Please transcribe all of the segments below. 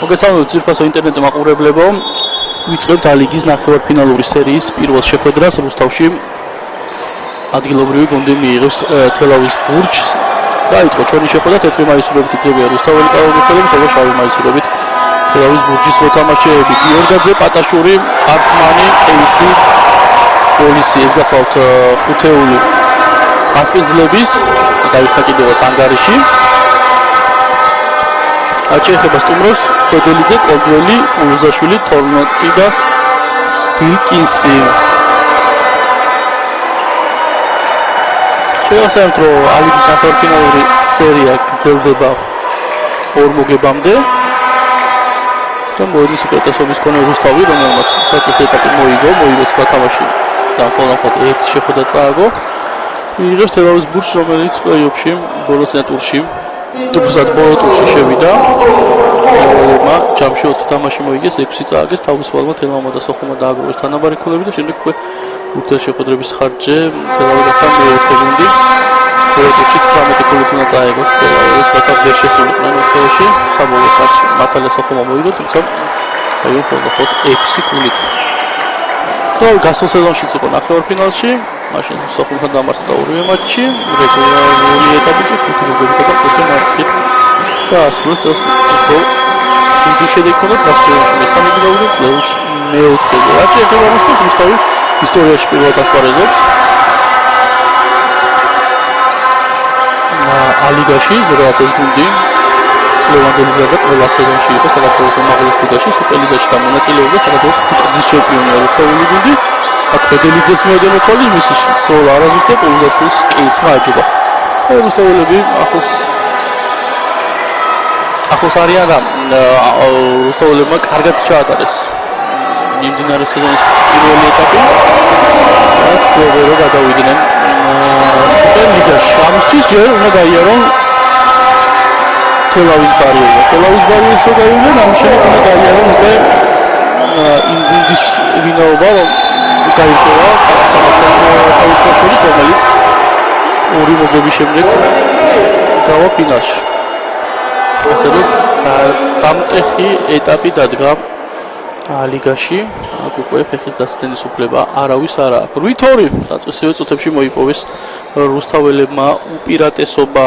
მოგესალმებით ძირფასო ინტერნეტ მაყურებლებო. ვიწყებთ ალიგის ნახევარფინალური სერიის პირველ შეხვედრას რუსთავში. ადგილობრივი გუნდი მიიღებს თელავის ბურჯს. დაიწყო ჩვენი შეხვედრა 4 მაისურებით იქნება რუსთაველი კალათბურთელები, ხოლო შავი მაისურებით თელავის ბურჯის მოთამაშეები. გიორგაძე, პატაშური, ხარფმანი, კეისი, პოლისი ეს გახლავთ ხუთეული მასპინძლების დაისნა კიდევაც ანგარიში. აჩეხება სტუმროს ხოდელიძე, კოლდველი, ულუზაშვილი, თორმოტი და ბილკინსი. შევასწავლეთ, რომ ალიგის ნახევარფინალური სერია გრძელდება 2 მოგებამდე. და მოედნის უკეთესობის მქონე რუსთავი, რომელმაც საწყის ეტაპი მოიგო 9 თამაში და მხოლოდ 1 შეხვედრა წააგო. მიიღებს თელავის ბურჯს, რომელიც პლეი-ოფში ბოლო ტურში ბოლო ტურში შევიდა. თელავმა ჯამში 4 თამაში მოიგეს, 6 წააგეს, თავისუფალმა თელავმა და სოხუმმა დააგროვეს თანაბარი ქულები და შემდეგ უკვე ურთიერთშეხვედრების ხარჯზე თელავი გახდა მეოთხე გუნდი. ბოლო ტურში 19 ქულით უნდა წაეგოს თელავი, სადაც ვერ შესულიყვნენ ოთხეულში. საბოლოო ხარჯში მართალია სოხუმმა მოიგო, თუმცა დაიწყო 6 ქულით. თელავი გასულ სეზონშიც იყო ნახევარფინალში. მაშინ სოხუმთან დამარცხდა 2 მატჩი, რეგულარული ეტაპი 5 მოგებით და 5 მარცხით დაასრულეს წელს. დიდი შედეგი ჰქონდა გასწრებაში მესამე გუნდი წელს მეოთხე. რაც ეხება რუსთავი ისტორიაში პირველად ასპარეზობს ალიგაში 0-10 გუნდი წლევანდელი ზრდა ყველა სეზონში იყო საქართველოს უმაღლეს ლიგაში, სუპერლიგაში და მონაწილეობდა საქართველოს ფუტზალის ჩემპიონია რუსთავული გუნდი. ხოდელიძეს მიოდენო თვალი მისი სულ არაზუსტ და ულუზაშვილის კეისმა აჯობა. რუსთაველები ახლოს არიან და რუსთაველებმა კარგად ჩაატარეს მიმდინარე სეზონის პირველი ეტაპი. რაც ვერ გადავიდნენ სუპერლიგაში. ამისთვის ჯერ უნდა გაიარონ თელავის ბარიერი. თელავის ბარიერს რო გაიარონ, ამის შემდეგ უნდა გაიარონ უკვე იმ გუნდის ვინაობა, გაიგოა თავისუფლების რომელიც 2 მოგების შემდეგ დავა ფინალში. ასე რომ დამტეხი ეტაპი დადგა ალიგაში. აქ უკვე ფეხის დასცენის უფლება არავის არ აქვს. 8-2 დაწყისივე წუთებში მოიპოვეს რუსთაველებმა უპირატესობა.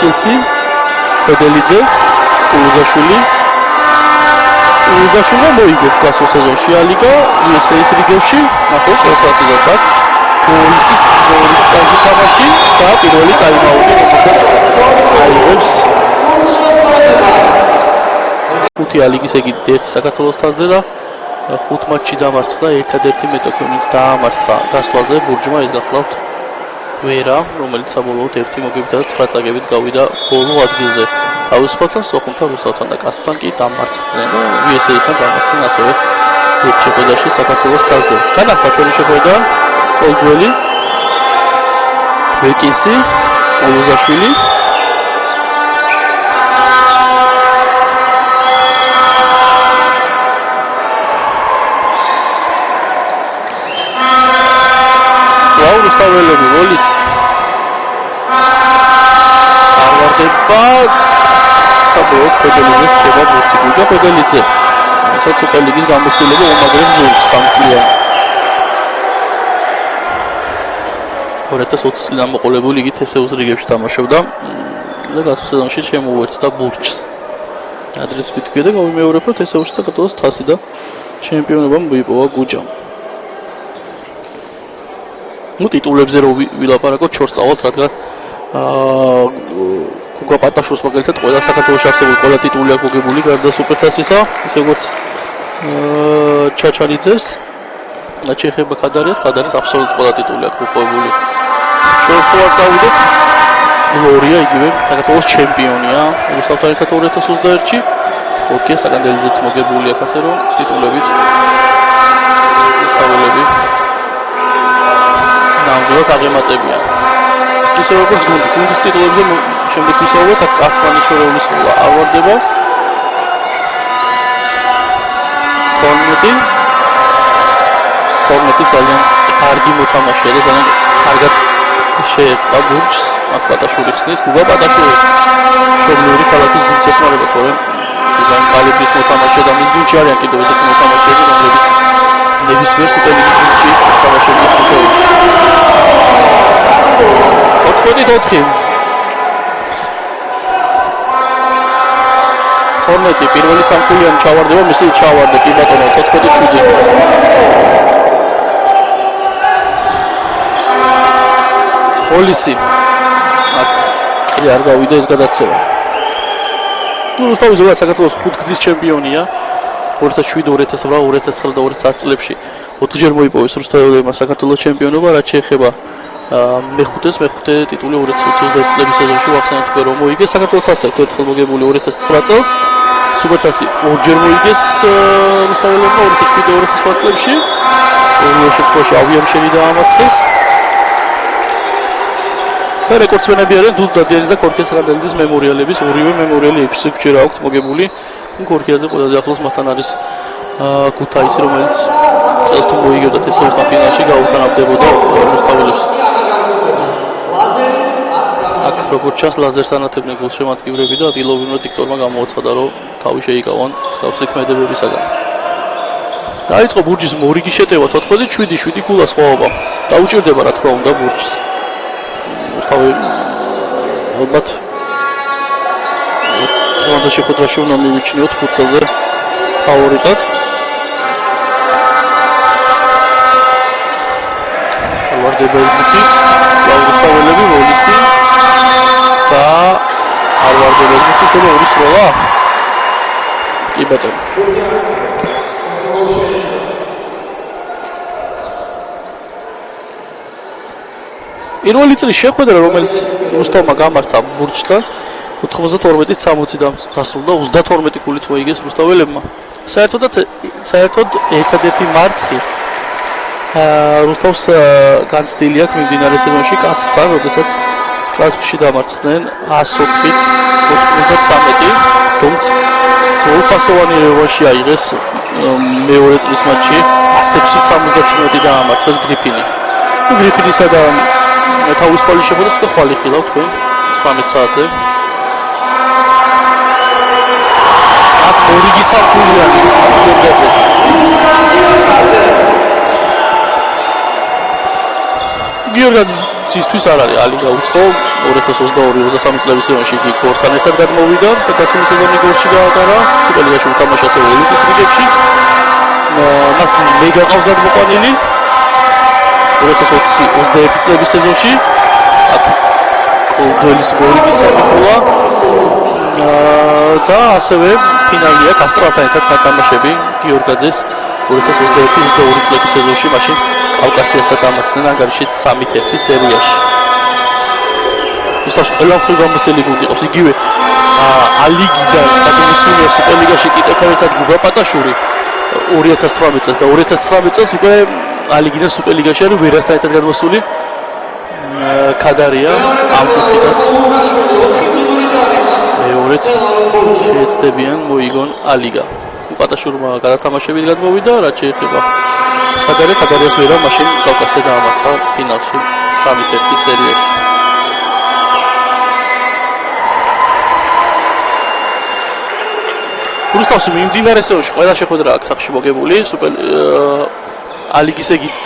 კეისი, ხოდელიძე, ულუზაშვილი მოიგო გასულ სეზონში ალიგა, USA-ის რიგებში, ნახოთ წელსასიზონს აქ. პოლისის მეორე თამაში და პირველი ტაიმაუტი, რომელსაც აიღებს 5 ალიგის ეგიდით 1 საქართველოს თასზე და 5 მატჩი დამარცხდა, ერთადერთი მეტოქე ვინც დაამარცხა გასვლაზე ბურჯმა ეს გახლავთ ვერა, რომელიც საბოლოოდ 1 მოგებით და 9 წაგებით გავიდა ბოლო ადგილზე. თავისუფალთან, სოხუმთან, რუსთავთან და კასპთან კი დამარცხდნენ და USA-სთან დამარცხდნენ ასევე შეხვედრაში საქართველოს თასზე. განახსნა ჩვენი შეხვედრა კოლდველი, ბილკინსი, ულუზაშვილი რუსთაველები ვოლის არვარდება საბოლოოდ ხოდელიძეს შევა ბურთი გუჯა ხოდელიძე რასაც სუპერლიგის გამოცდილება უმაგრებს ზურგს 3 წლიანი 2020 წლიდან მოყოლებული იგი თესეუს რიგებში თამაშობდა და გასულ სეზონში შემოუერთდა ბურჯს ადრეც ვიტყვი და გამიმეორებ რომ თესეუსში საქართველოს თასი და ჩემპიონობა მოიპოვა გუჯამ. ტიტულებზე რო ვილაპარაკოთ ჩორს წავალთ, რადგან გუგა პატაშურს მაგალითად ყველა საქართველოში არსებული ყველა ტიტული აქვს მოგებული გარდა სუპერთასისა, ისე როგორც ჩაჩალიძეს, ჩეხება ქადარიას აბსოლუტურად ყველა ტიტული აქვს მოპოვებული. ჩორს ვარ წავიდეთ. გლორია იგივე საქართველოს ჩემპიონია, რუსთავთან ერთად 2021-ში. ოკეი, საგანდელიძეც მოგებული აქვს ასე რომ ტიტულებით რუსთაველები ნამდვილად აღემატებიან. ისე როგორც გუნდის ტიტულებზე შემდეგ ვისაუბროთ, აქ კაფანის შორეულის ავარდება. ფორმეტი ძალიან კარგი მოთამაშეა და ძალიან კარგად შეერწყა ბურჯს. აქ პატაშური ხსნის, გუგა პატაშური. შობლიური ქალაქის გუნდს ეხმარება, თორემ ძალიან კალიბრის მოთამაშეა და მის გუნდში არიან კიდევ ესეთი მოთამაშეები, რომლებიც ნებისმიერ სუპერლიგის გუნდში თამაშობდნენ ფუტბოლში. 4-4. ფორმეტი პირველი სამხულიანი ჩავარდება, მისი ჩავარდა კი ბატონო 4-7. პოლისი აქ კი არ გავიდა ეს გადაცემა. რუსთავი ზოგადად საქართველოს 5 გზის ჩემპიონია 2007, 2008, 2009 და 2010 წლებში 4-ჯერ მოიპოვეს რუსთაველებმა საქართველოს ჩემპიონობა, რაც შეეხება მეხუთე ტიტული 2021 წლების სეზონში ვახსენებთ, რომ მოიგეს საქართველოს თასი ერთხელ მოგებული 2009 წელს, სუპერთასი 2-ჯერ მოიგეს რუსთაველებმა 2007-2008 წლებში, ორივე შემთხვევაში ავიამშენი დაამარცხეს. და რეკორდსმენები არიან დუდ დადიანის და ქორქია საგანძელიძის მემორიალების, ორივე მემორიალი 6-ჯერ აქვთ მოგებული. ქორქიაზე ყველაზე ახლოს მასთან არის ქუთაისი, რომელიც წელს თუ მოიგებდა თესავთან ფინალში გაუთანამდებოდა რუსთაველებს. აქ როგორც ჩანს ლაზერს ანათებდნენ გულშემატკივრები და ადგილობრივმა დიქტორმა გამოაცხადა, რომ თავი შეიკავან მსგავსი ქმედებებისაგან. დაიწყო ბურჯის მორიგი შეტევა 4-7 გულა სხვაობა. დაუჭირდება რა თქმა უნდა ბურჯს. რუსთავი ალბათ დღევანდელ შეხვედრაში უნდა მივიჩნიოთ ფურცელზე ფავორიტად. ვარდება იგივე რუსთაველები როლისი და არ ვარდება იგივე თორე ორი სროლა. კი ბატონო. პირველი წლის შეხვედრა, რომელიც რუსთავმა გამართა ბურჯთან 92-60 დასრულდა 32 გულით მოიგეს რუსთაველებმა. საერთოდ ერთადერთი მარცხი რუსთავს განცდილი აქვს მიმდინარე სეზონში კასპთან, როდესაც კასპში დამარცხდნენ 104-ით 93, თუმცა სრულფასოვანი რევანში აიღეს მეორე წლის მატჩში 107-77 დაამარცხეს გრიფინი. გრიფინისა და თავისუფალი შეხვედრა უკვე ხვალ იხილავ თქვენ 19 საათზე. აქ მორიგი სამხულიანი გიორგაძე. გიორგაძისთვის არ არის ალიგა უცხო 2022-23 წლების სეზონში კი გორთან ერთად გადმოვიდა და გასული სეზონი გორში გაატარა, სუპერლიგაში უთამაშა ევროპის ლიგებში. მას მე გaqავს გადმოყვანილი 2020-21 წლების სეზონში აქ კოლდოელის მორიგი სამხულა და ასევე ფინალია კასტრალთან ერთად თამაშები გიორგაძეს 2021-22 წლების სეზონში მაშინ კავკასიასთან დამარცხდნენ ანგარიშით 3-1 სერიაში. უსტავს ყველა მხრივ გამოსტილი გუნდი ყავს იგივე ალიგიდან გადმოსულია სუპერლიგაში კიტებთან ერთად გუგა პატაშური 2018 წელს და 2019 წელს უკვე ალიგიდან სუპერლიგაში არის ვერასთან ერთად გადმოსული ქადარია ამ კუთხითაც მეორედ შეეცდებიან მოიგონ ალიგა. პატაშურმა გადათამაშებით გადმოვიდა, რაც შეეხება ქადარიას ვერა მაშინ კავკასია დაამარცხა ფინალში 3-1 სერიაში. რუსთავს მიმდინარე სეზონში ყველა შეხვედრა აქვს სახში მოგებული სუპერ ალიგის ეგით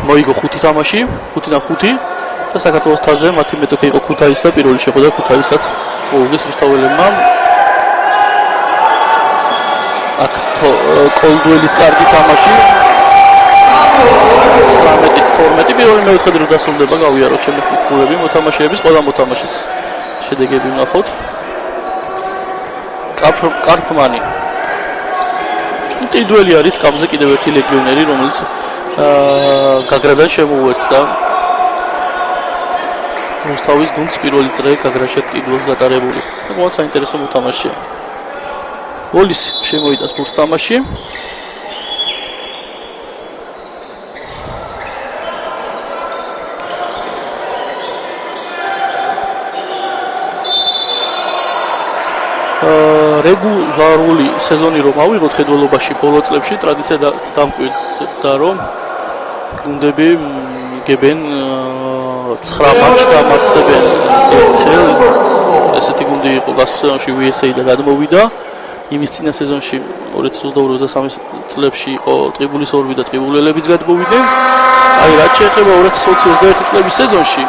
მოიგო 5 თამაში 5-5 და საქართველოს თასზე მათი მეტოქე იყო ქუთაისი და პირველი შეხვედრა ქუთაისაც მოუგეს რუსთაველებმა. აქ კოლდუელის კარგი თამაში 19-12 პირველი მეოთხე დრო დასრულდება, გავიაროთ შემოქმედები მოთამაშეების ყველა მოთამაშის შედეგები ვნახოთ. კარფმანი ტიდუელი არის კამზე კიდევ ერთი ლეგიონერი, რომელიც გაგრადან შემოუერთდა რუსთავის გუნდს პირველი წრე გაგრაშა ტიდუელს გატარებული. საკმაოდ საინტერესო მოთამაშეა. გოლის შემოიტანს ფურს თამაში. რეგულარული სეზონი რომ ავიღოთ ხედველობაში ბოლო წლებში ტრადიციად დამკვიდრდა რომ გუნდები იგებენ 9 მატჩს და მარცხდებიან ერთხელ ესეთი გუნდი იყო გასულ სეზონში USA და გადმოვიდა იმის წინა სეზონში 2022-23 წლებში იყო ტრიბულის ორბი და ტრიბულელებიც გადმოვიდნენ აი რაც შეეხება 2020-21 წლების სეზონში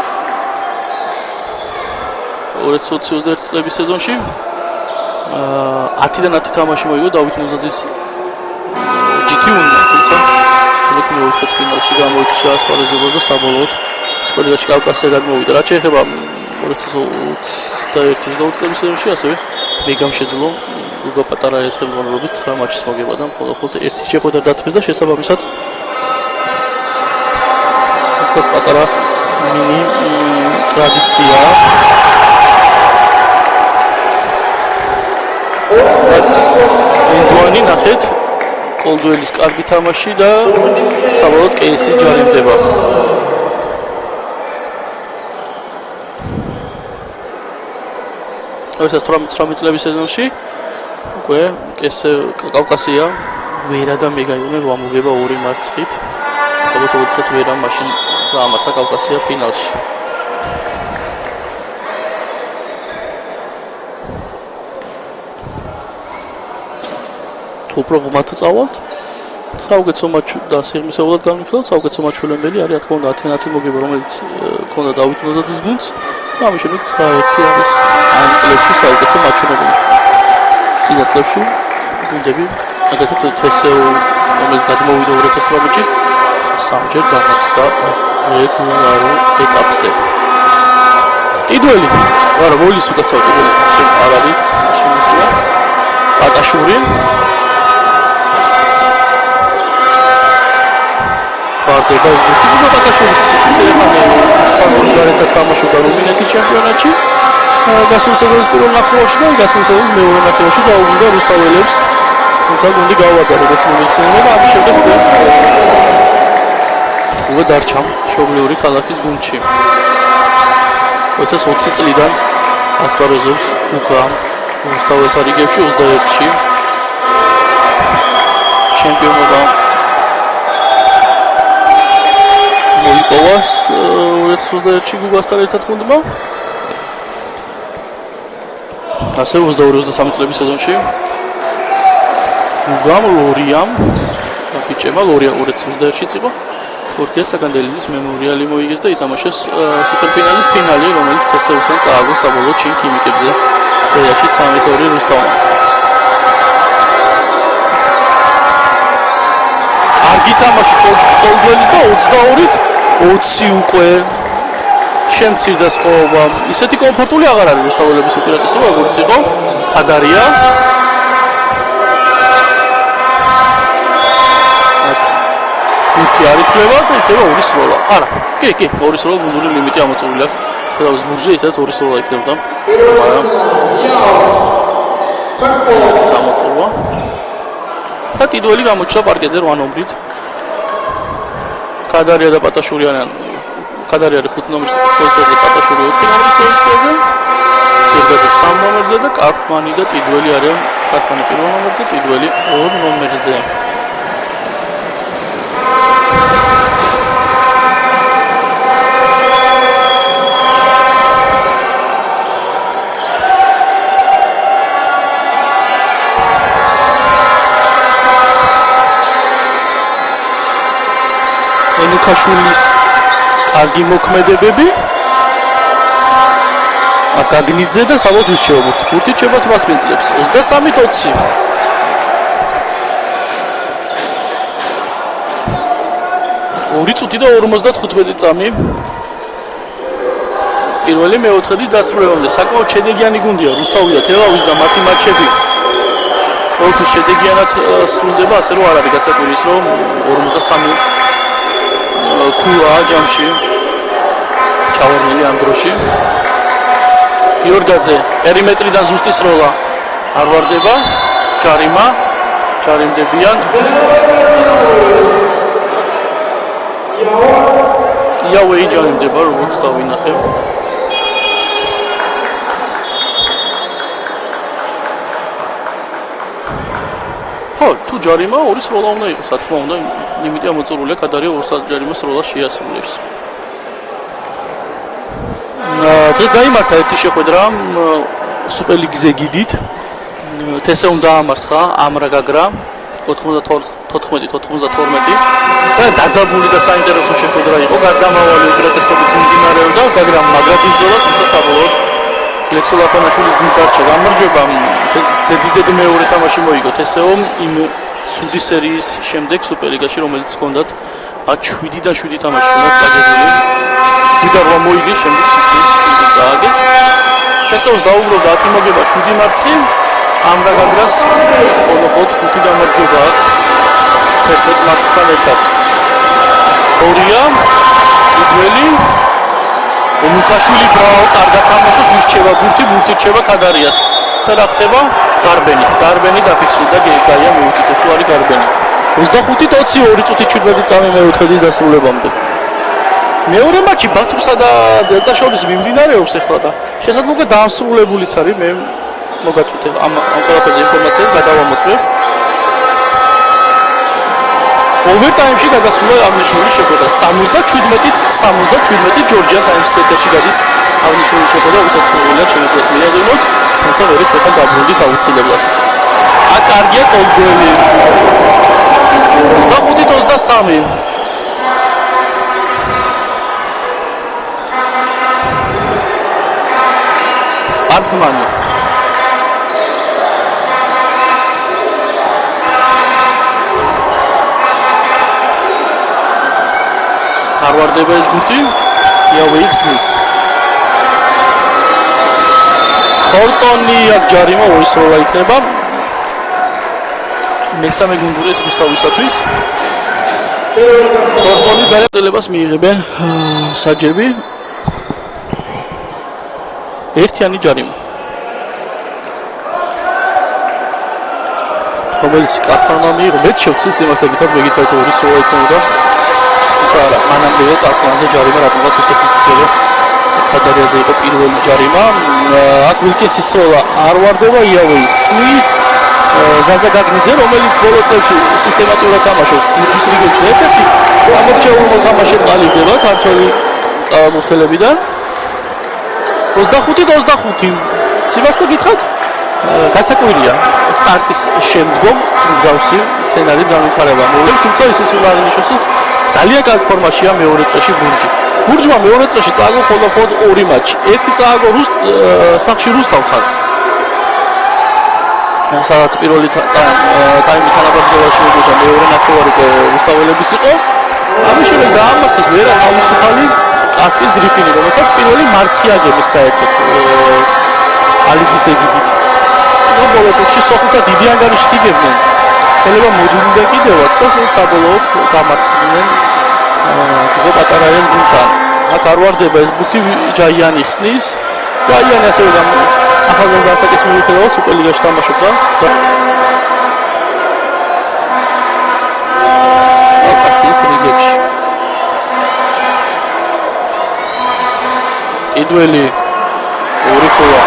2020-21 წლების სეზონში 10-დან 10 თამაში მოიგო დავით ნოზაძის GT-მა თუმცა მეოთხე ფინალში გამოიწვია ასპარეზობა და საბოლოოდ სკოლაში კავკასია გადმოვიდა რაც შეეხება 2021-22 წლების სეზონში ასევე მეგამ შეძლო უგა პატარა ეს ხელმძღვანელობით 9 მატჩის მოგება და მხოლოდ ერთი შეხვედრა დათმეს და შესაბამისად უფრო პატარა მინი ტრადიცია ინდუანი ნახეთ კოლდუელის კარგი თამაში და საბოლოოდ კეისი ჯარიმდება ეს 18 წლების სეზონში უკვე კავკასია ვერა და მეგაიონი ვამოგება 2 მარცხით საბოლოოდ ვერა მაშინ დაამარცხა კავკასია ფინალში თუ პროგრამად წავალთ საუკეთესო მატჩი და სიღრმისეულად განვიხილოთ საუკეთესო მაჩვენებელი არის რა თქმა უნდა 10-10 მოგება რომელიც ქონდა დავით ნოზაძის გუნდს და ამის შემდეგ 9-1 არის ამ წლებში საუკეთესო მაჩვენებელი წინა წლებში გუნდები აგრეთვე თესეულ რომელიც გადმოვიდა 2018-ში სამჯერ დამარცხდა რეგულარულ ეტაპზე ტიდველი არა ვოლის უკაცრავ ტიდველი არ არის შემოსულა პატაშური პარტია ის გუნდი პატაშურის ცერემონია საზღვრის გარეთ თამაშობდა რუმინეთის ჩემპიონატში გასულ სეზონის პირველ ნახევარში და გასულ სეზონის მეორე ნახევარში დაუბრუნდა რუსთაველებს თუმცა გუნდი გავარდა როგორც მოიხსენიება და ამის შემდეგ უკვე დარჩა მშობლიური ქალაქის გუნდში 2020 წლიდან ასპარეზობს უკრა რუსთაველთა რიგებში 21-ში ჩემპიონობა მოიპოვას 2021-ში გუგასთან ერთად გუნდმა ასე 22-23 წლების სეზონში გუგამ ლორიამ ბიჭებმა ლორია 2021-შიც იყო თურქეთის საკანდელიზის მემორიალი მოიგეს და ითამაშეს სუპერფინალის ფინალი რომელიც თესეულთან წააგო საბოლოო ჩინ ქიმიკებზე სერიაში 3-2 რუსთავმა კარგი თამაში კოლდველის და 22-ით 20 უკვე შემცირდა სკოლა ისეთი კომფორტული აღარ არის რუსთაველების უპირატესობა როგორც იყო ხადარია ერთი არ ითვლება და იქნება 2 სროლა არა კი 2 სროლა გუნდური ლიმიტი ამოწურვილი აქვს ხელაუს ბურჟე ისაც 2 სროლა იქნებოდა მაგრამ სამოწურვა და ტიდველი გამოჩნდა პარკეტზე 8 ნომრით ხადარია და პატაშური არიან ხადარია 5 ნომრის პოზიციაზე პატაშური 4 ნომრის პოზიციაზე ერთად 3 ნომერზე და კარპმანი და ტიდველი არიან კარპმანი პირველ ნომერზე ტიდველი 2 ნომერზე ენუქაშვილის კარგი მოქმედებები აკაგნიძე და საბოლოოდ შეობთ ფუთი ჩება 8 წლებს 23-20 2 წუთი და 55 წამი პირველი მეოთხედის დასრულებამდე საკმაოდ შედეგიანი გუნდია რუსთავი და თელავის და მათი მატჩები ყოველთვის შედეგიანად სრულდება ასე რომ არ არის გასაკვირი ის რომ 53 კუა ჯამში ჩავარდნილი ამ დროში იორგაძე პერიმეტრიდან ზუსტი სროლა არ ვარდება ჩარიმდებიან იავეი ჯარიმდება როგორც დავინახე ჯარიმა, 2 სროლა უნდა იყოს, რა თქმა უნდა, იმიტი ამოწურულია კადარია 2 საჯარიმო სროლა შეასრულებს. დღეს გამართა ერთი შეხვედრა სუპერლიგზე გიდით. თესეუმ დაამარცხა ამრა გაგრა 94-92 და დაძაბული და საინტერესო შეხვედრა იყო. გარდამავალი უპირატესობით მიმდინარეობდა, გაგრამ მაგრად იბრძოლა, თუმცა საბოლოოდ ლექსო ლაპანაშვილის გუნდს დარჩა გამარჯვება. ზედიზედ მეორე თამაში მოიგო თესეუმ იმ ცუდი სერიის შემდეგ სუპერლიგაში, რომელიც ჰქონდათ 7-დან 7 თამაში ჰქონდათ წაგებული. ვიდარვა მოიგე, შემდეგ წააგეს. თესეუმს დაუბრუნდა 10 მოგება 7 მარცხი. ამრა გაგრას მხოლოდ 5 გამარჯვება აქვს 11 მარცხთან ერთად. ორია კიდველი ლუკაშვილი ბრაო კარგად თამაშობს, მისჩება ბურთი რჩება კადარიას და რა ხდება? გარბენი დაფიქსირდა გაია მეუთითებს უარი გარბენი 25-20 2 წუთი 17 წამი მეოთხედის დასრულებამდე. მეორე მატჩი ბათუმსა და დელტას შორის მიმდინარეობს ახლა და შესაძლოა დაასრულებულიც არის. მე მოგაწყვეტე ამ ყველაფერზე ინფორმაციას გადავამოწმებ. ოვერტაიმში გადასულა აღნიშნული შეხვედრა 77-70 ჯორჯია ტაიმის სეტში გადის აღნიშნული შეხვედრა, ვისაც სრულიად შემიძლია მიაღწიოს, თუმცა ვერ ეხება დაბრუნდით აუცილებლად. კარგია კოლდუელი 25-23 არტმანი არვარდება ეს გუნდი იავე იხსნის ხორტონი აქ ჯარიმა 2 სროლა იქნება მესამე გუნდური ეს გუსტავისათვის ხორტონი ძალებას მიიღებენ საჯები ერთიანი ჯარიმა რომელიც კარტონმა მიიღო მეც შევცილ იმასაკეთად მეგითად 2 სროლა იქნება მანამდე კარტონზე ჯარიმა რატომაც უცებია კადარიაზე იყო პირველი ჯარიმა აქ ვილკესის სროლა არ ვარდება იავე იხსნის ზაზა გაგნიძე რომელიც ბოლო წელს სისტემატურად თამაშობს გუნდის რიგებში ერთ-ერთი ამორჩეული მოთამაშედ ყალიბდება ქართველი მოხელებიდან 25-25 სიმართლე გითხრათ გასაკვირია სტარტის შემდგომ მსგავსი სცენარი გამიხარება მოვლენს თუმცა ისიც უნდა აღნიშნოს ძალიან კარგ ფორმაშია მეორე წრეში გურჯმა მეორე წრეში წააგო მხოლოდ 2 მატჩი ერთი წააგო სახში რუსთავთან სადაც პირველი ტაიმი თანაბრძოლაში მოგეჭა მეორე ნახევარი რუსთაველების იყო ამის შემდეგ დაამარცხეს ვერა თავისუფალი კასპის გრიფინი რომელსაც პირველი მარცხი აგებს საერთოდ ალიგის ეგიდით ბოლო ტურში სოხუმთან დიდი ანგარიშით იგებდნენ ხელება მოდიდნენ კიდევაც და საბოლოოდ დამარცხდნენ გოგო პატარაიას გუნდთან აქ არ ვარდება ეს ბუთი ჯაიანი ხსნის ჯაიანი ასევე ახალგაზრდა ასაკის მიუხედავად სუპერლიგაში თამაშობდა აკასიის რიგებში კიდველი ორი ხოლა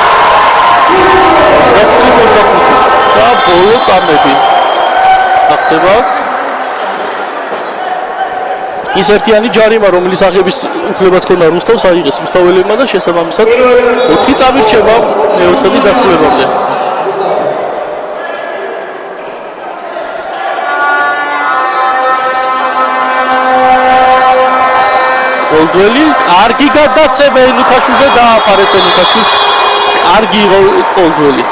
და ბოლო წამები ახდება ის ერთიანი ჯარიმა რომლის აღების უფლებაც ქონდა რუსთავს აიღეს რუსთაველებმა და შესაბამისად 4 წამი რჩება მეოთხედის დასრულებამდე კოლდუელი კარგი გადაცემა ელუკაშვილზე დააფარეს ელუკაშვილს კარგი იყო კოლდუელი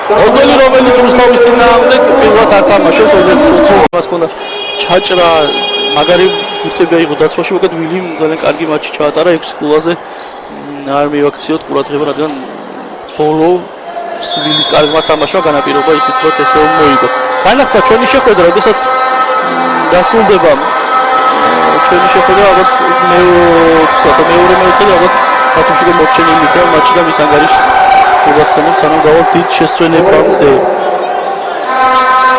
რომელიც რუსთავის წინააღმდეგ პირველად არ თამაშობს, როდესაც ჰქონდა ჩაჭრა, მაგარი ბურთები აიღო დაცვაში, უკეთ ვილიმ ძალიან კარგი მატჩი ჩაატარა 6 გოლაზე. არ მივაქციოთ ყურადღება, რადგან ბოლო სვილის კარგმა თამაშმა განაპირობა ისიც, რომ თესეუმ მოიგო. განახდა ჩვენი შეხვედრა, როდესაც დასრულდება ჩვენი შეხვედრა, ალბათ მეორე მეოთხედი ალბათ ბათუმში მოგჩენილი იქნება მატჩი და მის ანგარიშს მოგახსენებთ სანამ გავალთ დიდ შესვენებამდე.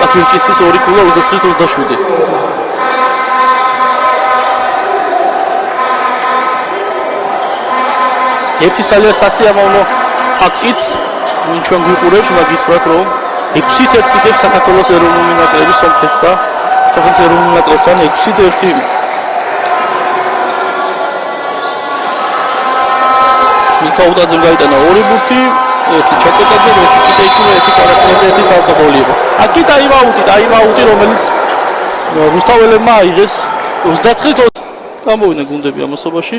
აკვილკისის 2 ქულა 29-27. ერთი ძალიან სასიამოვნო ფაქტიც ჩვენ გვიყურებს, მაგითხრათ რომ 6-1 იდებს საქართველოს ეროვნული ნაკრები სომხეთთან. საქართველოს ეროვნული ნაკრებთან 6-1. მიხაუტაძემ გაიტანა 2 ბურთი, ერთი ჩაკეტაძე, ერთი კიტეიჩულა, ერთი კარაცხელაძე, ერთი თავდაბოლი იყო. აქ ტაიმაუტი, რომელიც რუსთაველებმა აიღეს 29-ით გამოვიდნენ გუნდები ამასობაში.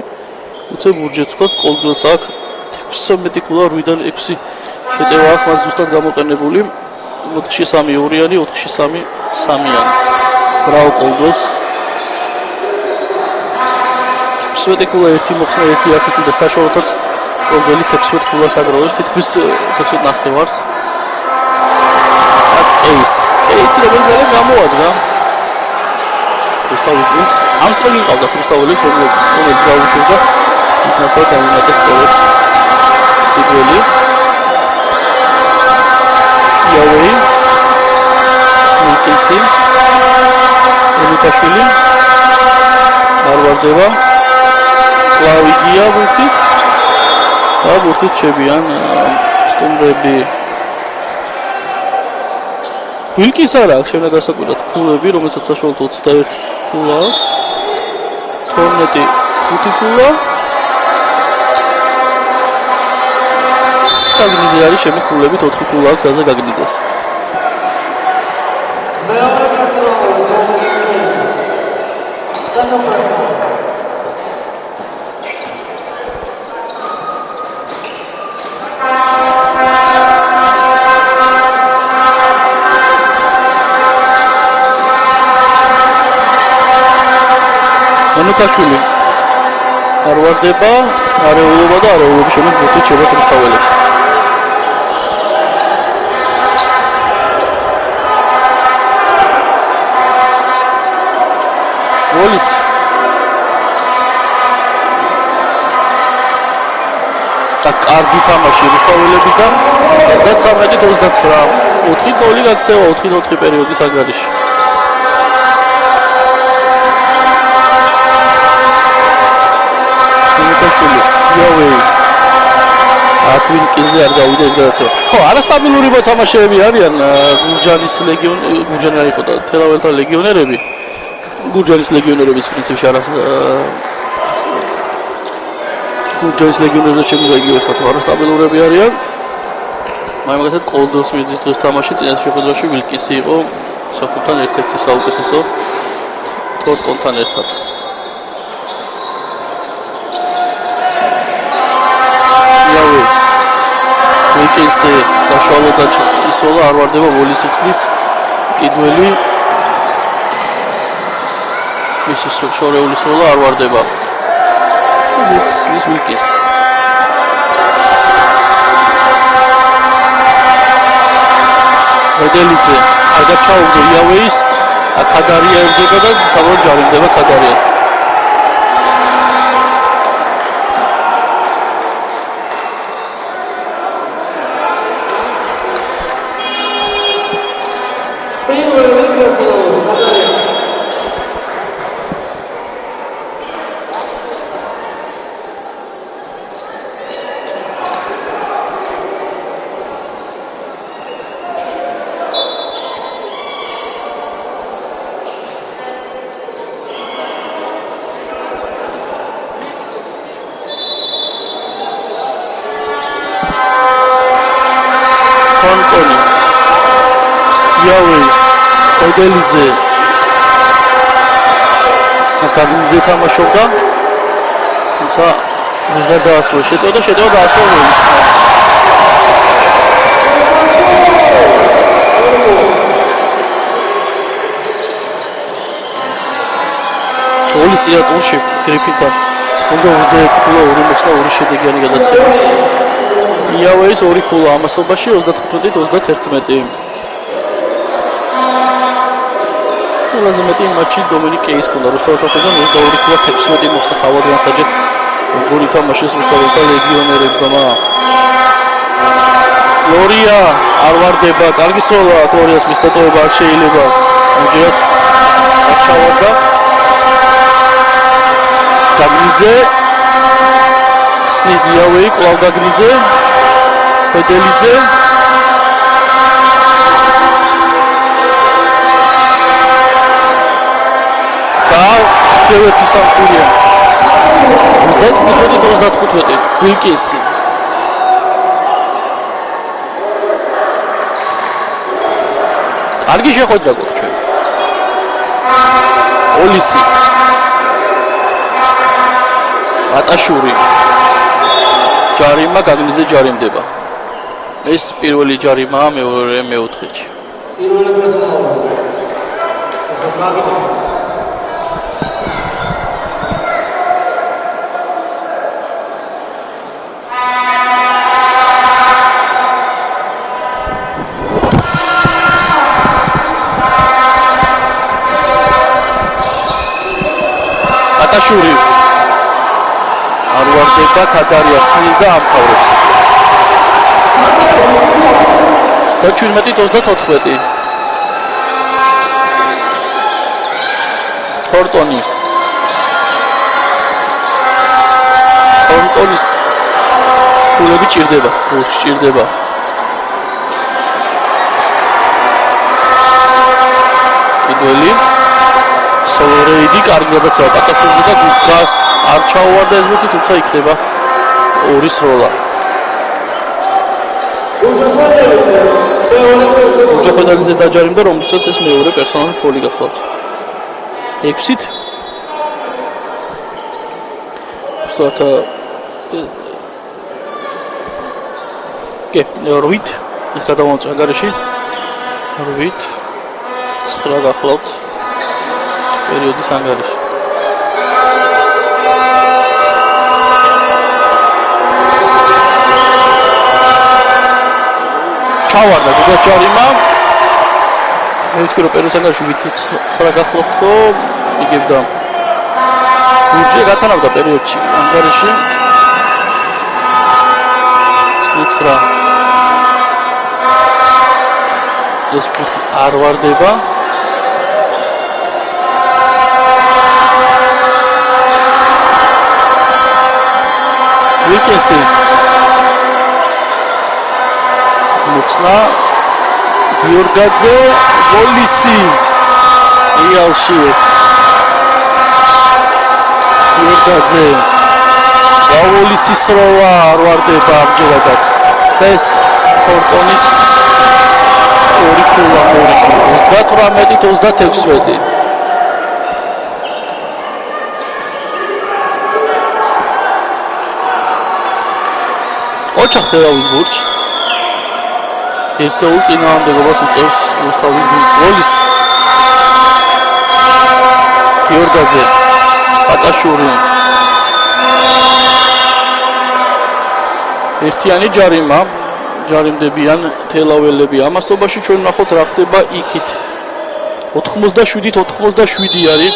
უცებ ბურჯეთს ვქოთ, კოლდველს აქვს 16 ქულა, 8-დან 6 შეტევა აქვს მას ზუსტად გამოყენებული. 4-3-2-იანი, 4-3-3-იანი. ბრავო კოლდველს. 17 ქულა, 1 მოხსნა, 1 ასისტი და საშუალოთაც კოლდველი 16 ქულას აგროვებს, თითქმის 16 ნახევარს. აქ კეისი რომელიც გამოადგა რუსთავის გუნდს. ამსტრაგი ყავდა რუსთაველი, რომელიც გაუშვდა ის ნახევარ დაინახეს სწორედ პირველი. იავეი მიკელსი ელიკაშვილი არ ვარდება კლავიგია ბურთით და ბურთით ჩებიან სტუმრები. ვილკის არ აქვს შევნა დასაკვირად ქულები, რომელსაც საშუალოდ 21 ქულა აქვს. თორმეტი 5 ქულა. გაგნიძე არის შემი ქულებით 4 ქულა აქვს აზე გაგნიძეს. ნუკაშვილი არ ვარდება, არეულობა და არეულობის შემდეგ ბურთი ჩება რუსთაველებს. გოლის და კარგი თამაში რუსთაველებისგან 13-29. 4 გოლი გაქცევა 4-4 პერიოდის ანგარიში. ნიკაშული იავეი ატვინკინზე არ გავიდა ეს გადაცემა. ხო, არასტაბილური მოთამაშეები არიან გურჯანის ლეგიონი, გურჯანი იყო და თელაველთა ლეგიონერები. გურჯანის ლეგიონერების პრინციპში გურჯანის ლეგიონერებს შემიძლია ვთქვათ, არასტაბილურები არიან. მაგალითად, კოლდოს მიდის დღეს თამაში წინათ შეხვედრაში ვილკისი იყო საფულთან ერთ-ერთი საუკეთესო თორკონთან ერთად. ვილკისი საშუალოდან ისოლა არ ვარდება ვოლისიცნის კიდველი მისი შორეული სოლა არ ვარდება ვილკის მედელიძე არ გაჩაუგდო იავეის კადარია ებრძოდა და საბოლოოდ ჯარიმდება კადარია. მედელიძე გაგნიძე თამაშობდა, თუმცა ვერ დაასრულა შეტევა დაასრულა ის. გოლის წინა ტურში გრიფინთან უნდა 21 ქულა 2 მოხსნა 2 შედეგიანი გადაცემა. იავეის 2 ქულა ამასობაში 35-31. ყველაზე მეტი მატჩი დომინიკ კეის ქონდა რუსთაველთან 22 ქულას 16 მოხსნა თავად განსაჯეთ გოლი თამაშის რუსთაველთა ლეგიონერებმა. გლორია არ ვარდება, კარგი სროლა გლორიას მისდატოვება არ შეიძლება. ამჯერად არ ჩავარდა. გაგნიძე სნიზიავეი კვლავ გაგნიძე მედელიძე კიდევ ერთი სამხურია 35-35 ვილკინსი კარგი შეხვედრა გვაქვს ჩვენ ოლისი ატაშური ჯარიმა გაგნიძე ჯარიმდება ეს პირველი ჯარიმაა მეორე მეოთხედში პირველი პრესონალია ატაშური არ ვარდება ქადარია ხსნის და ამთავრებს და 17-34 ფორტონის ფულები ჭირდება ჭირდება კიდველი სოლორეიდი კარგი გადაცემა პატაშურზე და გას არ ჩაუვარდა ეს მოთი თუმცა იქნება ორი სროლა ოჯახოდალიძე დაჯარიმდა რომელსაც ეს მეორე პერსონალი ფოლი გახლავთ 6-ით სოთა რვით ის გადავამოწა გარეში რვით 9 გახლავთ პერიოდის ანგარიში ჩავარდა გუგაჭარიმა მე ვთქვი რომ პერიოდის ანგარიში 9 გახლავთ ხო იგებდა გურჯი გათანავდა პერიოდში ანგარიში 9 ეს ფუსტი არ ვარდება ვიკესი მუხსნა გიორგაძე ვოლისი რეალში გიორგაძე ვოლისის როა არ ვარდება ამჯერადაც ეს ფორტონის ორი ქულა 38-36 ოჩახტერავის ბურჯი ერთეულ წინააღმდეგობას უწევს რუსთავის გუნდს ვოლის გიორგაძე პატაშური ერთიანი ჯარიმა ჯარიმდებიან თელაველები ამასობაში ჩვენ ნახოთ რა ხდება იქით 87-87 არის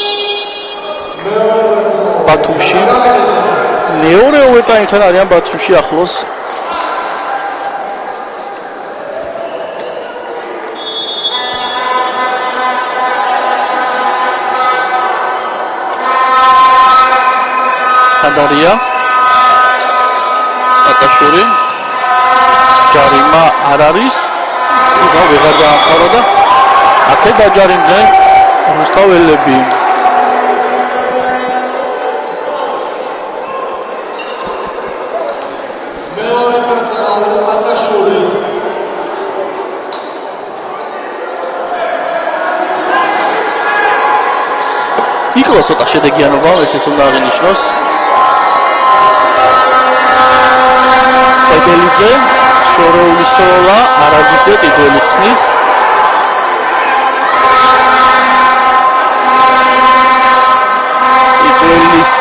ბათუმში მეორე ოვერტაიმთან არიან ბათუმში ახლოს ხადარია ატაშური ჯარიმა არ არის და ვეღარ დაამთავრა და აქეთ დაჯარიმდნენ რუსთაველები მეორე პერსონალი ატაშური იქლა ცოტა შედეგიანობა ესეც უნდა აღინიშნოს ედელიძე შორეულის სროლა არაზუსტე ტიტული ხსნის ტიტულის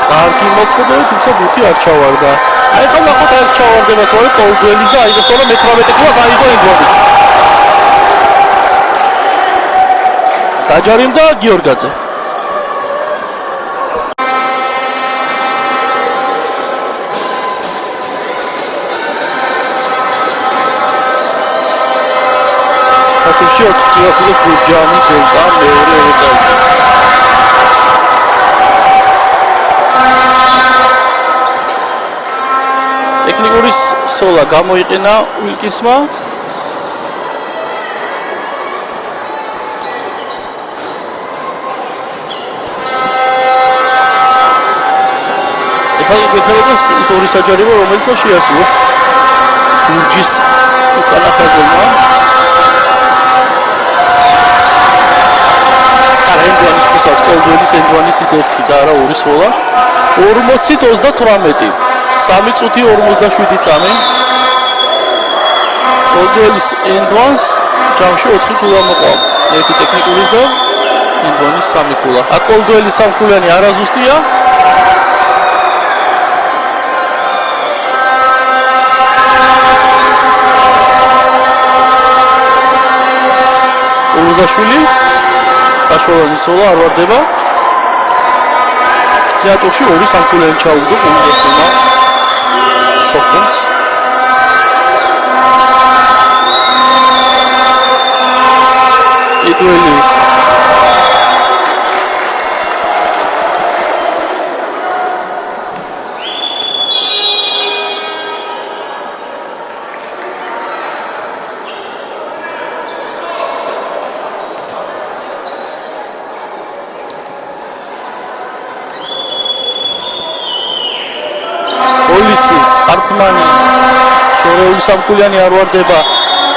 კარგი მოქმედება თუმცა ბუთი არ ჩავარდა აი ხა ნახოთ არ ჩავარდება თორე კოლგელის და აიღოს თორე მე-18 კლას აიღო ინგრომით დაჯარიმდა გიორგაძე ათში 4 გურჯანი დელტა მეორე ეტაპი ტექნიკური სოლა გამოიყენა ვილკისმა ახლა გეთხოვება ის ორი საჯარიმო რომელიც შეასრულოს გურჯის უკანა ხაზებმა ენდვანის მისად კოლდუელის ენდვანის ის 1 და არა 2 სროლა 40-38 3 წუთი 57 წამი კოლდუელის ენდვანს ჯამში 4 ქულა მოყვა ერთი ტექნიკური და ენდვანის 3 ქულა კოლდუელის 3 ქულიანი არაზუსტია ულუზაშვილი საშუალო სროლა არ ვარდება. თეატრში 2 სამკულიანი ჩაუგდო ულუზაშვილმა. სოფონს. იდუელი არფმანი შორეული სამკულიანი არ ვარდება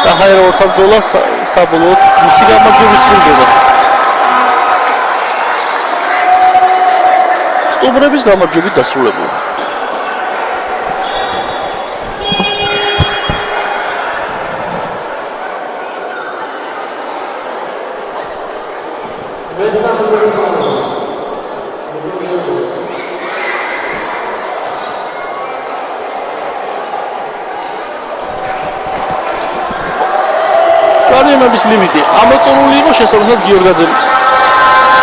საჰაერო ორთაბრძოლა საბოლოოდ მისი გამარჯვებით სრულდება სტუმრების გამარჯვებით დასრულებული ჯარიმების ლიმიტი ამოწურული იყო შესაბამისად გიორგაძემ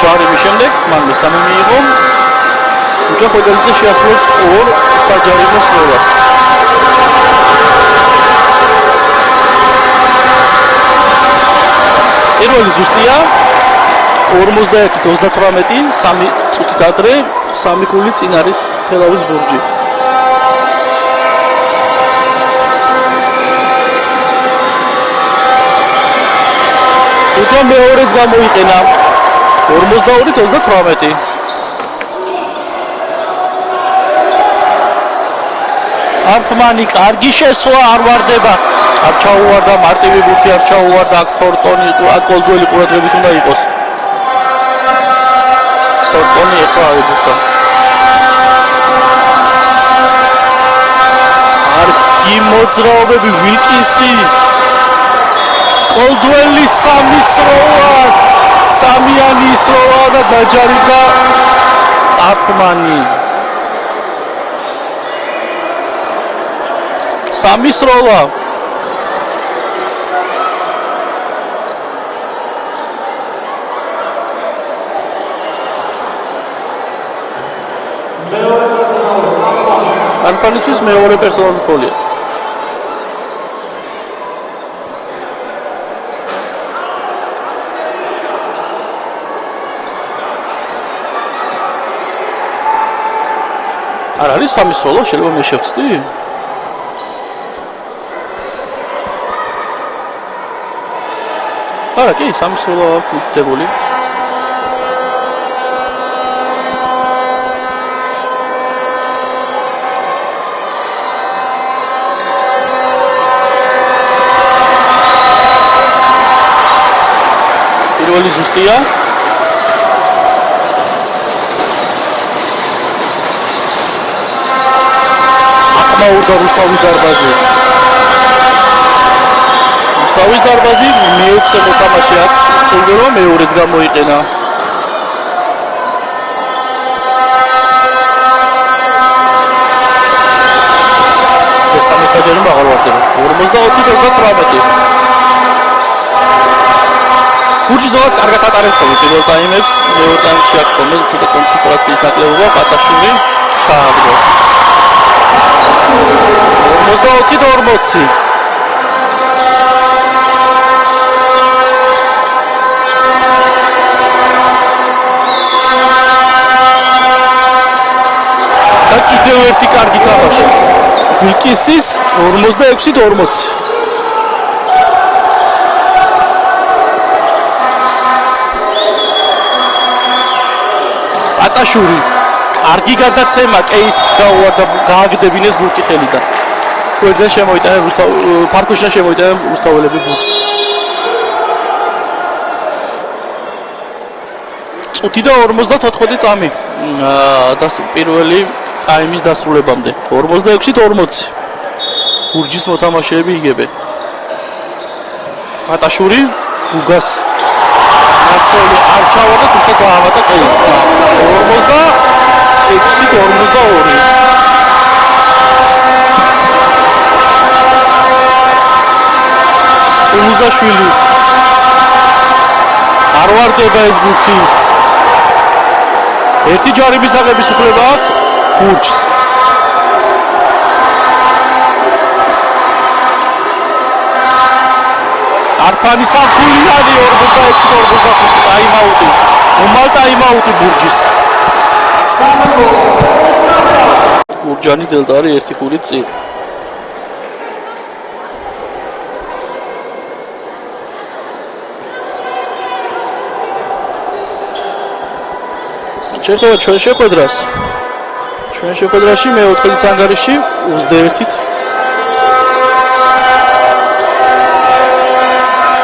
ჯარიმის შემდეგ მან მესამე მიიღო უჯა ხოდელიძე შეასრულებს 2 საჯარიმო სროლას პირველი ზუსტია 51-38 3 წუთით ადრე 3 ქული წინ არის თელავის ბურჯი უჯა მეორეც გამოიყენა 42-38 არფმანი კარგი შესვლა არ ვარდება არ ჩაუვარდა მარტივი ბურთი არ ჩაუვარდა აქ თორტონი კოლდუელი ყურადღებით უნდა იყოს თორტონი ახლა აიბურთა არგი მოძრაობები ვიკისი კოლდუელი 3 სროლა სამიანი სროლა და დაჯარიმდა არფმანი 3 სროლა არფმანისთვის მეორე პერსონალური ფოლია არ არის 3 სროლა შეიძლება მე შევწდი არა კი 3 სროლა გწებული პირველი ზუსტია აკმაურდა რუსთავის დარბაზი რუსთავის დარბაზი მე-6 მოთამაშე აქვს სულდება მეორეც გამოიყენა მესამე საჯარიმო აღარ ვარდება 44-38 გურჯი ზოგადად კარგად ატარებს ხოლმე პირველ ტაიმებს მეორე ტაიმში აქ ხოლმე ცოტა კონცენტრაციის ნაკლებობა პატაშვილი ჩააგდო 44-40 და კიდევ ერთი კარგი თამაში ბილკისის 46-40 პატაშური არგი გადაცემა კეისს გაუვარდა გააგდებინეს ბურთი ხელიდან. გვერდზე შემოიტანა ფარკუშა შემოიტანა რუსთაველები ბურთს. წუთი და 54 წამი პირველი ტაიმის დასრულებამდე 46-40 გურჯის მოთამაშეები იგებენ. მატაშური გუგას მასოლი არ ჩავარდა, თუმცა დაავადდა კეისმა. 46-42 ულუზაშვილი არ ვარდება ეს ბურთი. ერთი ჯარების აღების უფლება აქვს გურჯს. არფანი საფულიანი 46-45 ტაიმაუტი. უმალ ტაიმაუტი გურჯის. გურჯანი დელტარი ერთი ქული წინ. შეხვედრა ჩვენ შეხვედრას. ჩვენ შეხვედრაში მეოთხედის ანგარიში 21-ით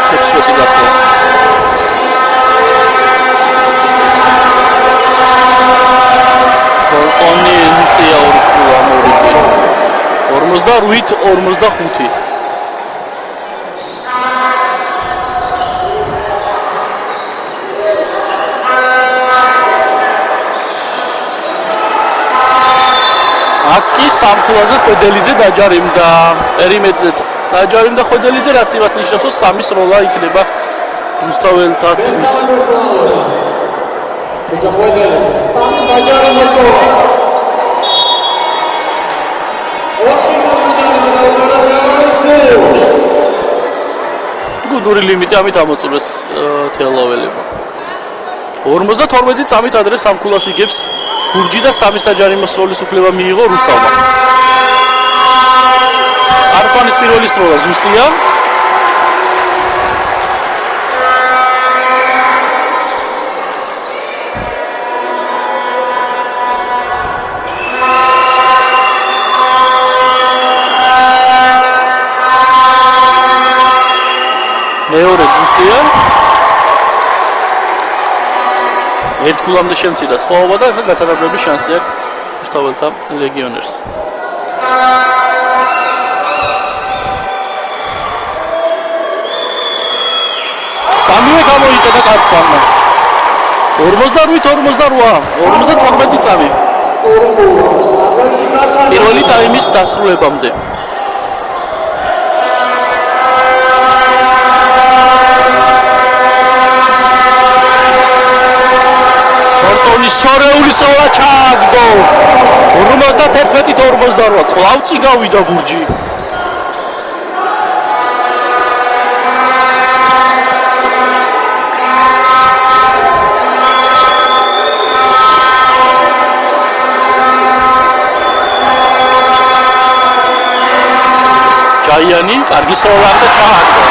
16 გახდა. კონი ზუსტია ორი ქულა მორიგი. 48-45. აკი სამქულაზე ხვედელიძე დაჯარიმდა პერიმეტრზე დაჯარიმდა ხვედელიძე, რაც იმას ნიშნავს, რომ სამის როლა იქნება რუსთაველთათვის. სამის დაჯარიმოს როლა გუდური ლიმიტი ამით ამოწურეს თელაველებმა. 52 წამით ადრე სამქულას იგებს გურჯი და სამი საჯარიმოს როლის უფლება მიიღო რუსთავმა. არფანის პირველი სროლა ზუსტია. მეორე ზუსტია. ერთ ქულამდე შემცირდა სხვაობა და ახლა გასადაბლების შანსი აქვს რუსთაველთა ლეგიონერს. სამივე გამოიყედა კარტონმა. 48-48, 52 წამი. პირველი ტაიმის დასრულებამდე. შორეული სროლა ჩააგდო 51-48 კლავწი გავიდა გურჯი. ჯაიანი კარგი სროლამდე ჩააგდო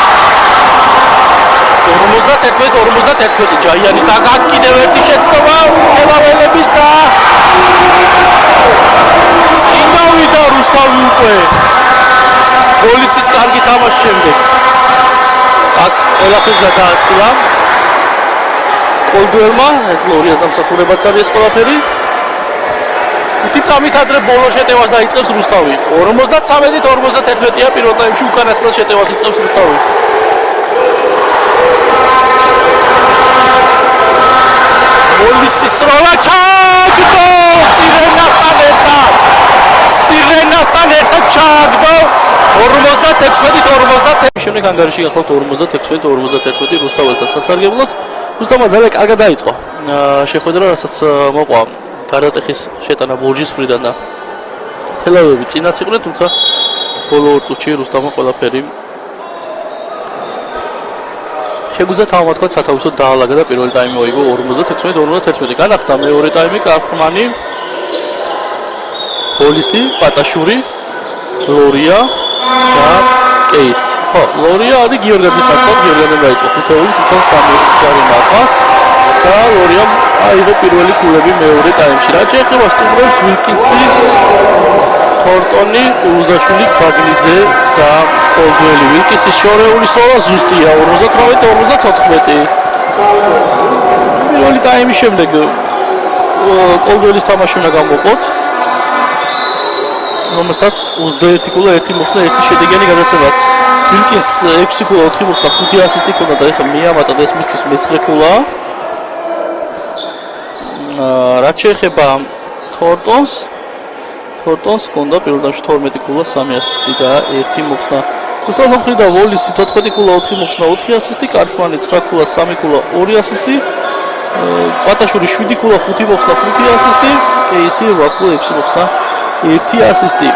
51-51 ჯაიანის და კიდევ ერთი შეცდომა თელაველების და წინ გავიდა რუსთავი უკვე გოლისის კარგი თამაშის შემდეგ. აქ ყველაფერს გადააცილა კოლდუელმა, ეს ლორიას დამსახურებაც არის ეს ყველაფერი. 5 წამით ადრე ბოლო შეტევას დაიწყებს რუსთავი. 53-51-ია პირველ ტაიმში უკანასკნელ შეტევას იწყებს რუსთავი. გოლისის სროლა ჩააგდო სირენასთან ერთად ჩააგდო 56-50. შემდეგ ანგარიში გახლავთ 56-51 რუსთაველთან სასარგებლოდ. რუსთავმა ძალიან კარგად დაიწყო შეხვედრა, რასაც მოყვა გარატეხის შეტანა ბურჯის მხრიდან და თელავები წინაც იყვნენ, თუმცა ბოლო 2 წუთში რუსთავმა ყველაფერი შეგვიძლია თავმოთქვათ სათავისოდ დაალაგა და პირველი ტაიმი მოიგო 56-51. განახდა მეორე ტაიმი კახმანი, პოლისი, პატაშური, ლორია და კეისი. ხო, ლორია არის გიორგების ნაცვლად, გიორგებმა დაიწყო 5-0, თუმცა 3 ჯარი მართავს და ლორიამ აიღო პირველი ქულები მეორე ტაიმში. რაც შეეხება სტუმრებს ვილკინსი, თორტონი, ულუზაშვილი, ბაგნიძე და კოლდველი. ვილკინსის შორეული სროლა ზუსტია 58-54. პირველი ტაიმის შემდეგ კოლდველის თამაში უნდა გამოვყოთ, რომელსაც 21 ქულა 1 მოხსნა 1 შედეგიანი გადაცემა. ვილკინს 6 ქულა 4 მოხსნა 5 ასისტი ჰქონდა და ეხლა მიამატა და ეს მისთვის მე-9 ქულაა. რაც შეეხება თორტონს ჰქონდა პირველ ტაიმში 12 ქულა 3 ასისტი და 1 მოხსნა. უსტალოხი და ვოლისი 14 ქულა 4 მოხსნა 4 ასისტი, კარფმანი 9 ქულა 3 ქულა 2 ასისტი, პატაშური 7 ქულა 5 მოხსნა 5 ასისტი, კეისი 8 ქულა 6 მოხსნა 1 ასისტი.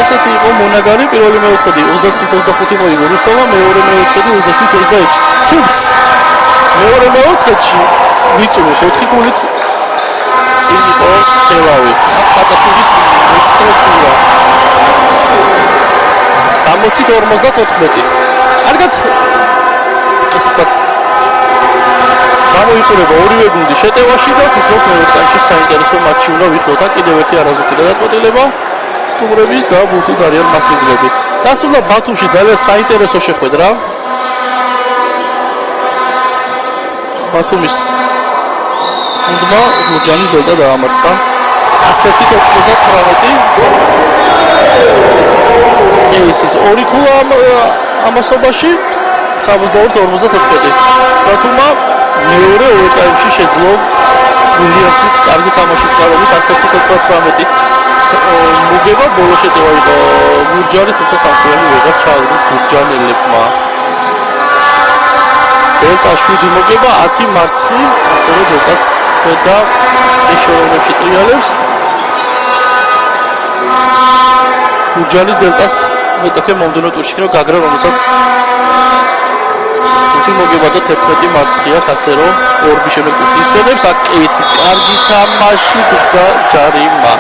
ესეთი იყო მონაგარი. პირველი მეოთხედი 27-25 მოიგო რუსტოვა, მეორე მეოთხედი 27-26. თუმცა მეორე მეოთხედში მიწურის 4 ქულით წინ იყო ხელავი. პატაშურის 9 ქულა 60-54. კარგად. ასე ვთქვათ. გამოიყურება ორივე გუნდი შეტევაში და უფრო მეორე ტაიმში საინტერესო მატჩი უნდა ვიხოთ. კიდევ ერთი არაზუსტი გადაწყვეტილება სტუმრების და ბურთით არიან მასპინძლები. დასრულდა ბათუმში ძალიან საინტერესო შეხვედრა. ბათუმის გუნდმა გურჯანის დელტა დაამარცხა 101-98. კეისის 2 ქულა ამასობაში 72-54. ბათუმმა მეორე ტაიმში შეძლო ვილიამსის კარგი თამაშის წყალობით 101-98-ის მოგება. ბოლო შეტევა იყო გურჯანი, თუმცა სამხრივი ვეღარ ჩააგდეს გურჯანელებმა. დელტა 7 მოგება, 10 მარცხი, ასევე დელტაც და ეშორებში ტრიალებს. გურჯანის დელტას მეტოქე მომდენო ტურში რო გაგრა, რომელსაც 5 მოგება და 11 მარცხია, ასე რომ ორბი შემდეგ ტურში ისვენებს. აქ კეისის კარგი თამაში, თუმცა ჯარიმა.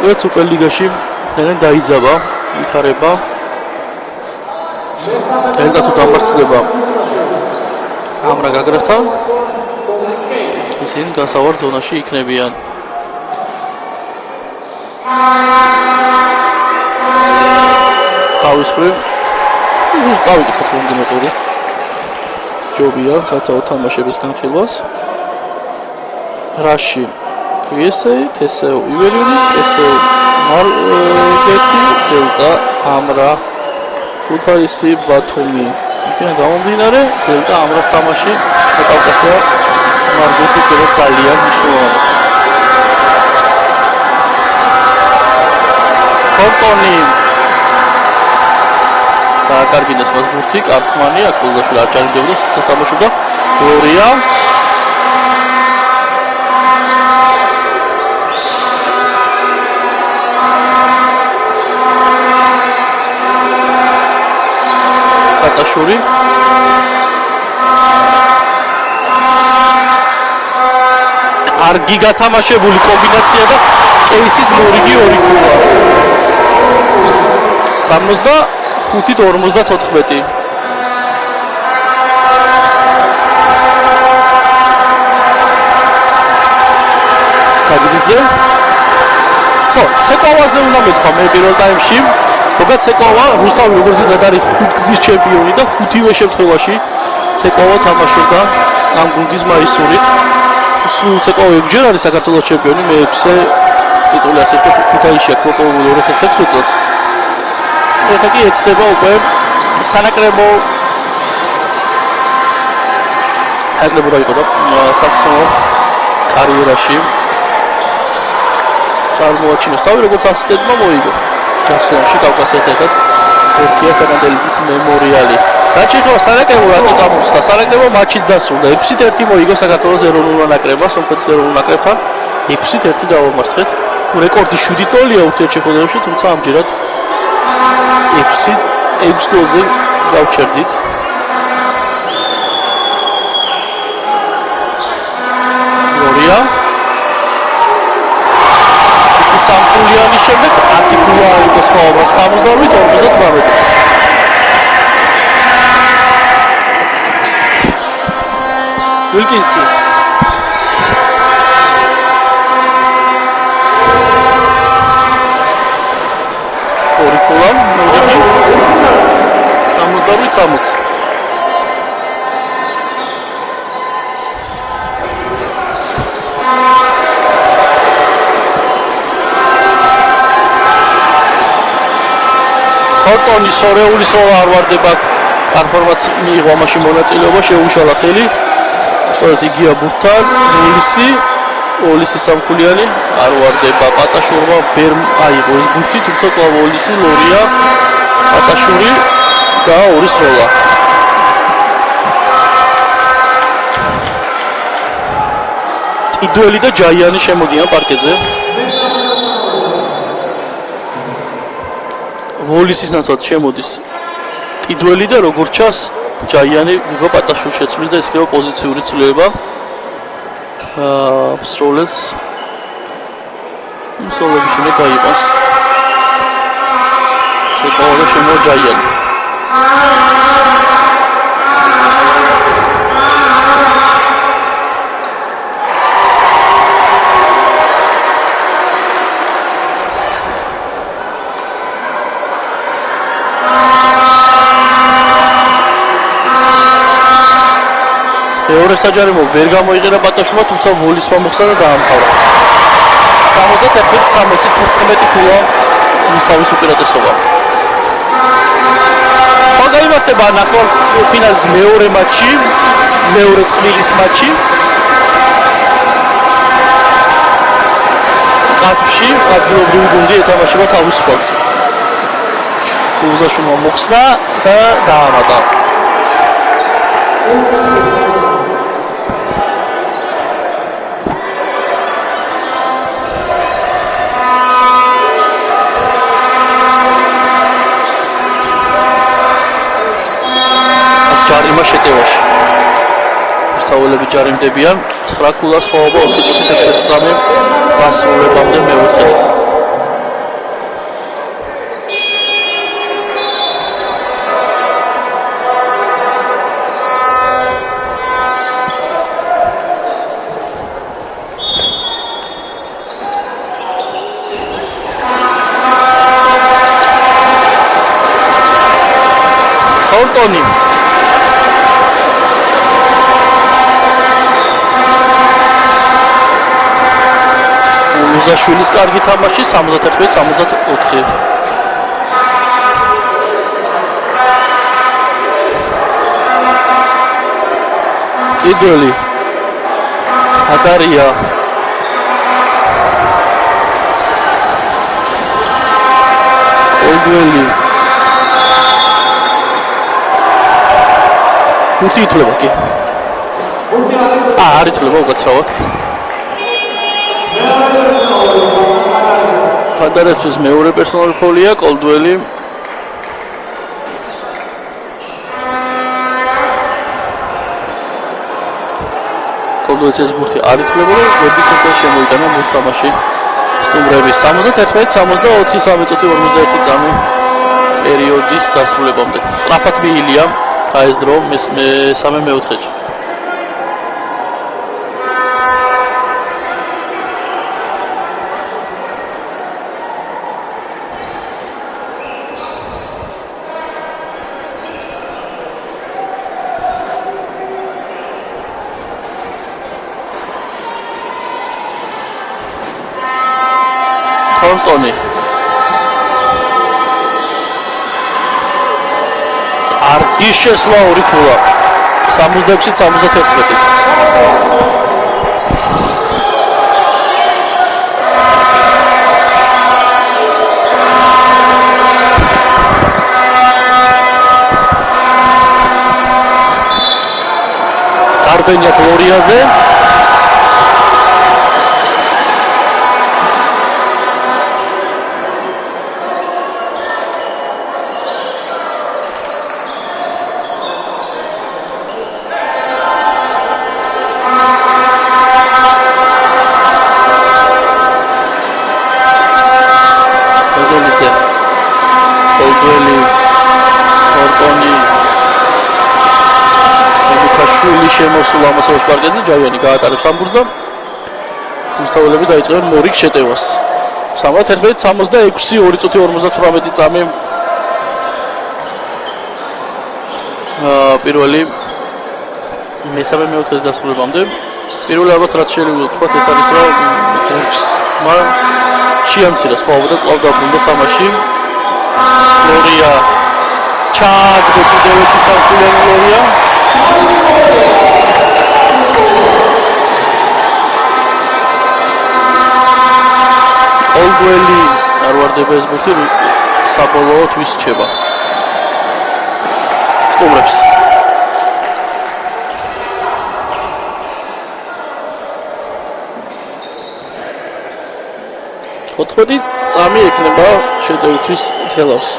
ეს სუპერლიგაში ნენენ დაიძაბა, ვითარება. დელტა თუ დამარცხდება ამრა გაგრასთან, ისინი გასავარ ზონაში იქნებიან. თავისუფლად წავიდეთ მომდენო ტური. ჯობია სათაო თამაშების განხილვას. რაში PSA, TSO ივერიული, TSO მარკეტი, დელტა ამრა, ქუთაისი, ბათუმი. იქიდან გამომდინარე, დელტა ამრას თამაში კავკასია მარკეტი კიდევ ძალიან მნიშვნელოვანია. თორტონი დააკარგინეს მას ბურთი, კარფმანი აკულდაშვილ არ ჩაგდებოდა, სულ თამაშობდა გორია. პატაშური კარგი გათამაშებული კომბინაცია და კეისის მორიგი 2 ქულა 65-54. კაგიძე ხო, ცეკვავაზე უნდა მეთქვა მე პირველ ტაიმში. მოგა ცეკვავა რუსთავი როგორც ისეთ არის 5 გზის ჩემპიონი და 5-ვე შემთხვევაში ცეკვავა თამაშობდა ამ გუნდის მაისურით. სულ ცეკვავა 6-ჯერ არის საქართველოს ჩემპიონი, მე-6 ტიტული ასე ვთქვათ ქუთაისში აქვს მოპოვებული 2016 წელს. ეხლა კი ეცდება უკვე სანაკრებო დაიყო და საქმო კარიერაში წარმოაჩინოს. თავი როგორც ასისტენტმა მოიგო გასწრებში კავკასიას ერთად თურქია საგანდელიძის მემორიალი. რაც შეეხება სანაკრებო რატო წამოხსნა, სანაკრებო მატჩით დასრულდა 6-1 მოიგო საქართველოს ეროვნულ ნაკრებმა სომხეთის ეროვნულ ნაკრებთან 6-1 დაამარცხეთ. რეკორდი 7 გოლია ურთიერთშეხვედრებში, თუმცა ამჯერად 6 გოლზე გავჩერდით. გორია სამკულიანის შემდეგ 10 გოლა იყო სხვაობა 68-58. ვილკინსი ორი ქულა მოვიდი 68-60 ხორტონი სორეული სოლა არ ვარდება პერფორმანს მიიღო ამაში მონაწილეობა შეუშალა ხელი სწორედ იგია ბურთთან ოლისი სამკულიანი არ ვარდება პატაშურმა ვერ აიღო ეს ბურთი თუმცა კლავ ოლისი ლორია პატაშური და ორი სროლა ტიდუელი და ჯაიანი შემოდიან პარკეზე ვოლისისანაც შემოდის ტიდუელი და როგორც ჩანს ჯაიანი გუგა პატაშურს შეცვლის და ეს იქნება პოზიციური ცვლილება სროლებს სროლები შეიძლება გაიყოს შეყოლა შემო ჯაიანი მეორე საჯარიმო ვერ გამოიყენა პატაშურმა, თუმცა ვოლისმა მოხსნა და დაამთავრა. 71-60 ქულა თავის უპირატესობა. გამართება ნახევარ ფინალის მეორე მატჩი, მეორე წვრილის მატჩი. კასპში ადგილობრივი გუნდი ეთამაშება თავის სპორტს. უზაშუმა მოხსნა და დაამატა. ჯარიმა შეტევაში. მოსწავლეები ჯარიმდებიან 9 ქულას ხოვობა 4-11 წამი გასრულებამდე მეოთხედ. ხორტონი ულუზაშვილის კარგი თამაში 71-64. ტიდუელი ადარია ოლდველი ბურთი ითვლება კი არ ითვლება უკაცრავად გადარეცვის მეორე პერსონალი ფოლია კოლდველი კოლდველის ბურთი არ ითვლება და გოდიკოსა შემოიტანა მის თამაში სტუმრები 71-64 41 წამი პერიოდის დასრულებამდე სწრაფად მიილია აეზდრო მესამე მეოთხედში ხორტონი არგი შესვლა ორი ქულა 66-71 გარბენია გლორიაზე შემოსულ ამასოვის პარკეტზე ჯავიანი გაატარებს ამბურს და რუსთაველები დაიწყებენ მორიგ შეტევას. 71-66 2 წუთი 58 წამი. პირველი მესამე მეოთხე დასრულებამდე პირველი ალბათ რაც შეიძლება ვთქვათ ეს არის რომ გურჯსმა შეამცირა სხვაობა კვლავ დაბრუნდა თამაში. ლორია ჩააგდო კიდევ ერთი სამხილიანი ლორია. კოლდველი არ ვარდება ეს ბურთი საბოლოოდ ვის რჩება. სტუმრებს. ოთხმეტი წამი ექნება შეტევითის თელავს.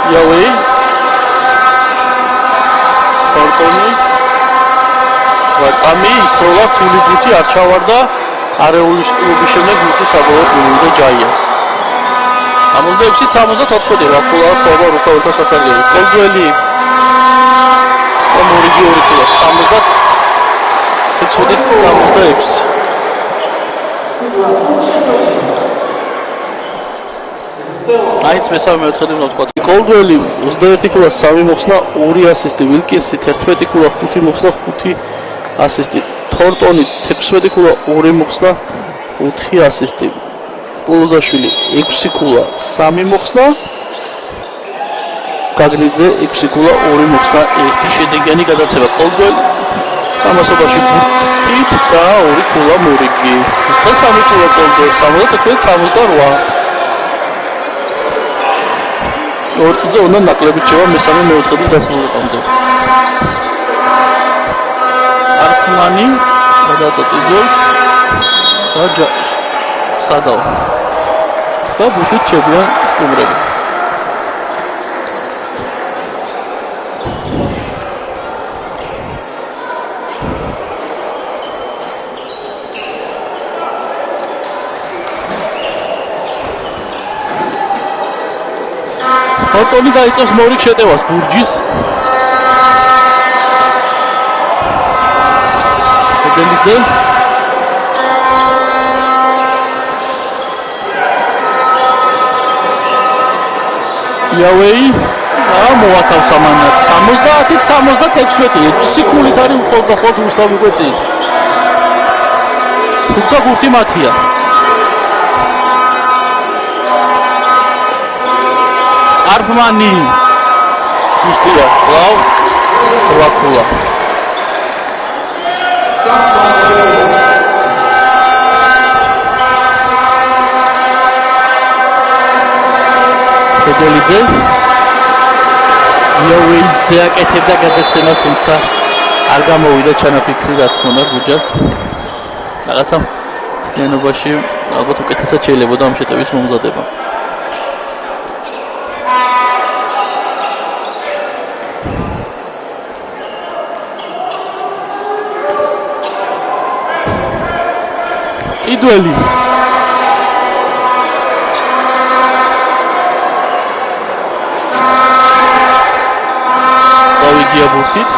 იავეი ფორტონი ვაწამი ისროლა თული ბურთი არ ჩავარდა არეულის კლუბის შემდეგ ბურთი საბოლოოდ მივიდა ჯაიას. 66-74 რაფულა სხვა რუსთაველთა სასარგებლო. კოლდველი მორიგი ორი ქულა 76-76. აიც მესამე მეოთხედ უნდა ვთქვა. კოლდველი 21 ქულა 3 მოხსნა 2 ასისტი, ვილკინსი 11 ქულა 5 მოხსნა 5 ასისტი, თორტონი 16 ქულა 2 მოხსნა 4 ასისტი, პოლოზაშვილი 6 ქულა 3 მოხსნა, გაგნიძე 6 ქულა 2 მოხსნა 1 შედეგიანი გადაცემა. კოლდველი ამასობაში ბურთით და 2 ქულა მორიგი. და 3 ქულა კოლდველი 71-78. ორთზე უნდა ნაკლები რჩება მესამე მეოთხედის დასრულებამდე. არქმანი გადაწყვეტი გოლს და სადაო და ბურთით რჩებიან სტუმრები. ფორტონი დაიწყებს მორიგ შეტევას ბურჯის. ედელიძე იავეი მოათავს ამანად 70-76 სიკულით არის მხოლოდ რუსთავი კვეცი. თუმცა ბურთი მათია. არფმანი ზუსტია კვლავ 8 ქულა. ედელიძე იავეიზე აკეთებდა გადაცემას, თუმცა არ გამოვიდა ჩანაფიქრი რაც ქონდა გუჯას. რაღაცა ენობაში ალბათ უკეთესად შეიძლებოდა ამ შეტევის მომზადება. იდველი დავიგია ბურთით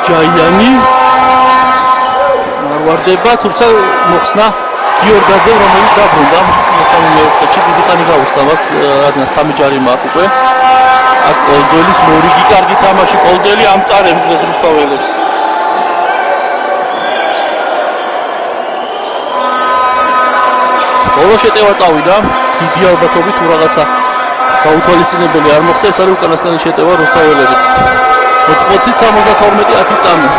ჯაიანი არ ვარდება, თუმცა მოხსნა გიორგაძე, რომელიც დაბრუნდა მესამე მეოთხედში. დიდი ხანი გაუსწრა მას, რადგან 3 ჯარი მაქვს უკვე. აქ კოლდველის მორიგი კარგი თამაში. კოლდველი ამწარებს დღეს რუსთაველებს. ბოლო შეტევა წავიდა, დიდი ალბათობით თუ რაღაცა გაუთვალისწინებელი არ მოხდა, ეს არის უკანასკნელი შეტევა რუსთაველების. 80-72 წამი.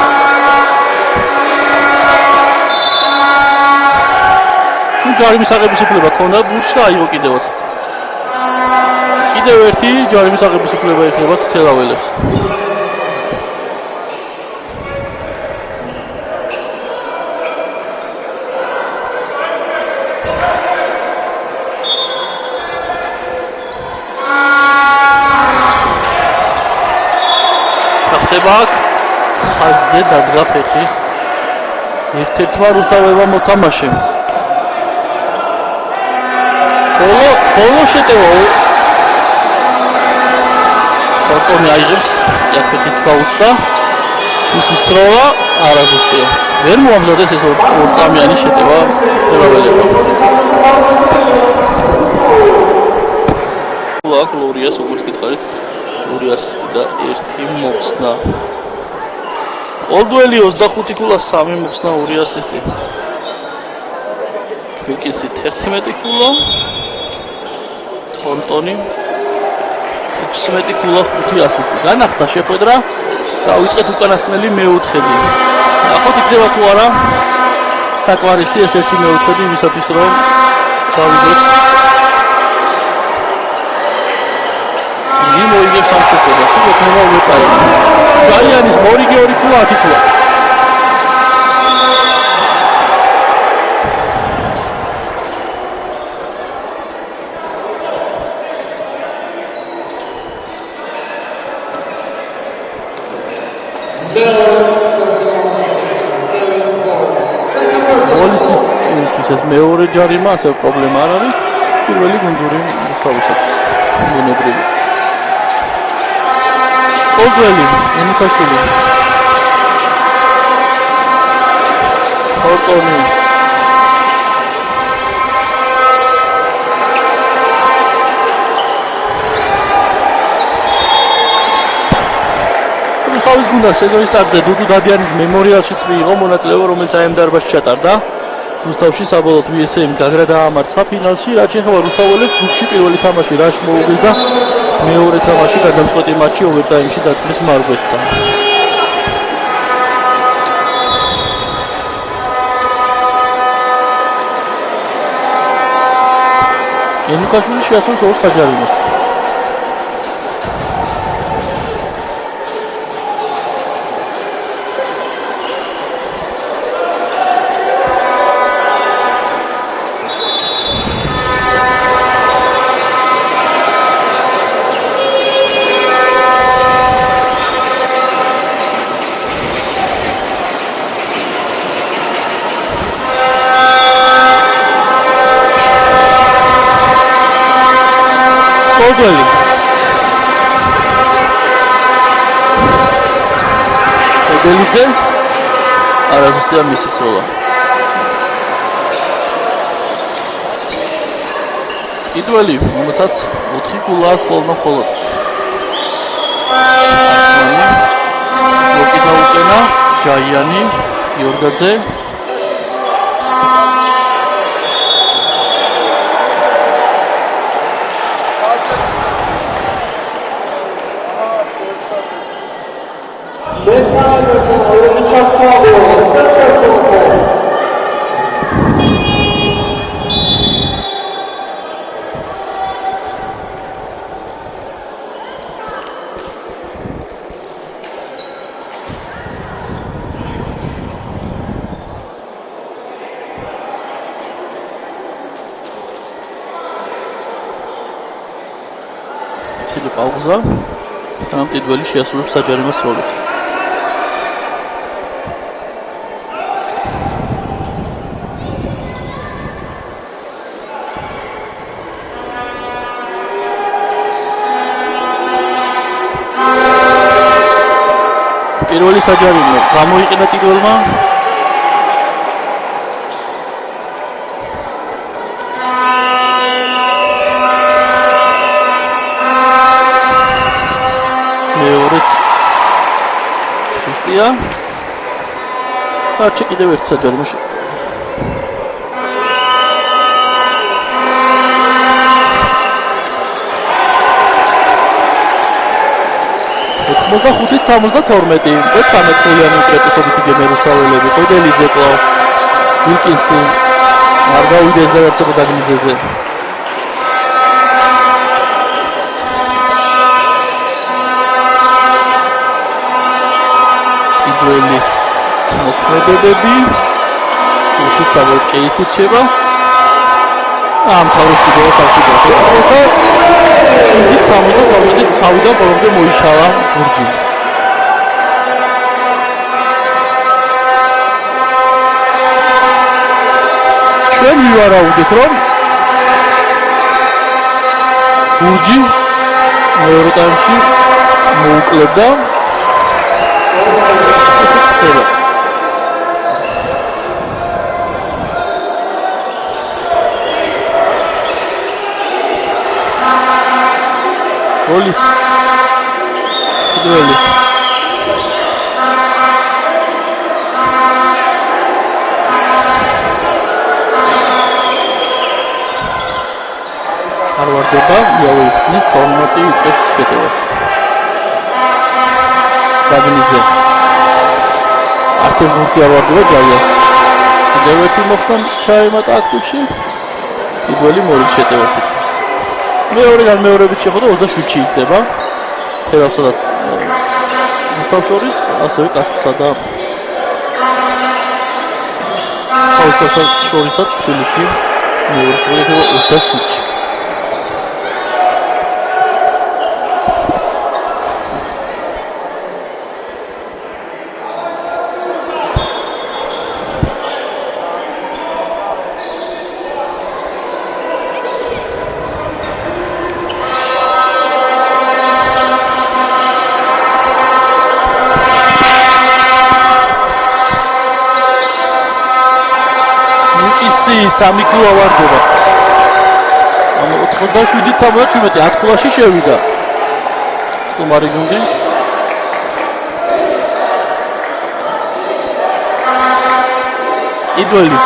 ჯარიმის აღების უფლება ქონდა ბურჯს და აიღო კიდევაც. კიდევ ერთი ჯარიმის აღების უფლება ეხება თელაველებს. ხდება ხაზზე დადგა ფეხი ერთ-ერთმა რუსთაველმა მოთამაშემ. ბოლო შეტევა თორტონი აიღებს იაფეთიც დაუწყდა მისი სროლა არაზუსტია ვერ მოამზადეს ეს ორწამიანი შეტევა ფერაველებმა გლორიას როგორც გითხარით 2 ასისტი და 1 მოხსნა კოლდუელი 25 ქულა 3 მოხსნა 2 ასისტი ვიკინსი 11 ქულა თორტონი 16 ქულა 5 ასისტი განახდა შეხვედრა დავიწყეთ უკანასკნელი მეოთხედი ნახოთ იქნება თუ არა საკმარისი ეს ერთი მეოთხედი იმისათვის რომ დავიწყოთ მოიგებს ამ შეხვედრას თუ ექნება ოვერტაიმი ჯაიანის მორიგი 2 ქულა 10 ქულა პოლისის ეს მეორე ჯარიმა ასე პრობლემა არ არის პირველი გუნდური რუსთავისათვის მონებრივი კოლდუელი ენიკაშვილი თორტონი რუსთავის გუნდს სეზონის სტარტზე დუდუ დადიანის მემორიალშიც მიიღო მონაწილეობა რომელიც აი ამ დარბაზში ჩატარდა რუსთავში საბოლოოდ VSM გაგრა დაამარცხა ფინალში რაც შეეხება რუსთაველებს ჯგუფში პირველი თამაში რაშ მოუგეს და მეორე თამაში გადამწყვეტი მატჩი ოვერტაიმში დათმის მარგვეთთან ენიკაშვილი შეასრულეს 2 საჯარიმოს კოლდუელი ედელიძე არაზუსტია მისი სროლა იდველი რომელსაც 4 ქულა აქვს მხოლოდ ლოკიდა უკენა ჯაიანი გიორგაძე ცილი პაუზა და ამ ტიტველი შეასრულებს საჯარიმოს როლით პირველი საჯარიმო გამოიყენა ტიტველმა მეორეც უსტია არჩი კიდევ ერთ საჯარიმოში და 5-72 და 13 ქულიანი უკრეტესობით იგებენ რუსთაველები ედელიძე კლავ ვილკინსი არ გავიდეს გადაცემა დაგლიძეზე იდველის მოქმედებები უცებად კეისით შეება ამ თავის კიდევ თავში და 72 თავიდან პრობლემ მოიშალა გურჯი ჩვენ ვივარაუდით რომ გურჯი მეორე ტაიმში მოუკლებდა ესეც ხდება გოლის პირველი არ ვარდება იავექსნის 12 იწყებს შეტევას გაგნიძე არც ეს ბურთი არ ვარდება ჯაიას კიდევ ერთი მოხსნა ჩაემატა აქტივში პირველი მორიგ შეტევას იწყებს მეორე განმეორებით შეხვდა 27-ში იქნება თერავსა და მუსტავ შორის ასევე კასტსა და ხალხოსა შორისაც თბილისში მეორე შეხვედრა 27-ში სამი ქულა ვარდება. ანუ 87-77 10 ქულაში შევიდა. სტუმარი გუნდი. იდველი.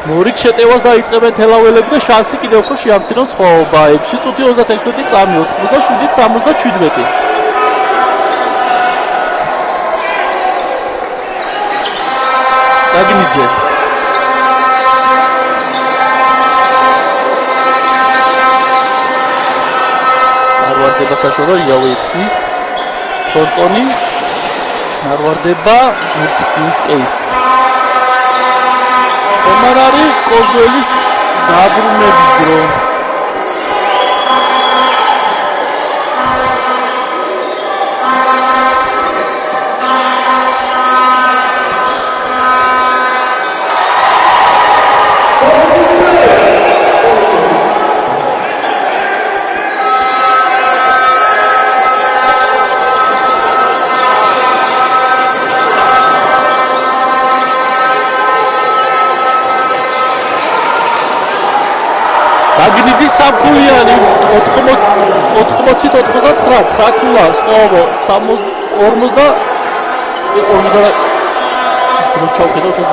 მორიგ შეტევას დაიწყებენ თელაველები და შანსი კიდევ უფრო შეამცირონ სხვაობა. 6 წუთი 36 წამი 87-77. გაგნიძე. არ ვარდება საშუალო იავექსნის ფორტონი. არ ვარდება მუცისნის კეისი. ომარარი კოზველის დაბრუნების დრო. გაგნიძის სამქულიანი 80-99 9 ქულა სხვაობა 40 დროს ჩავხედავთ 25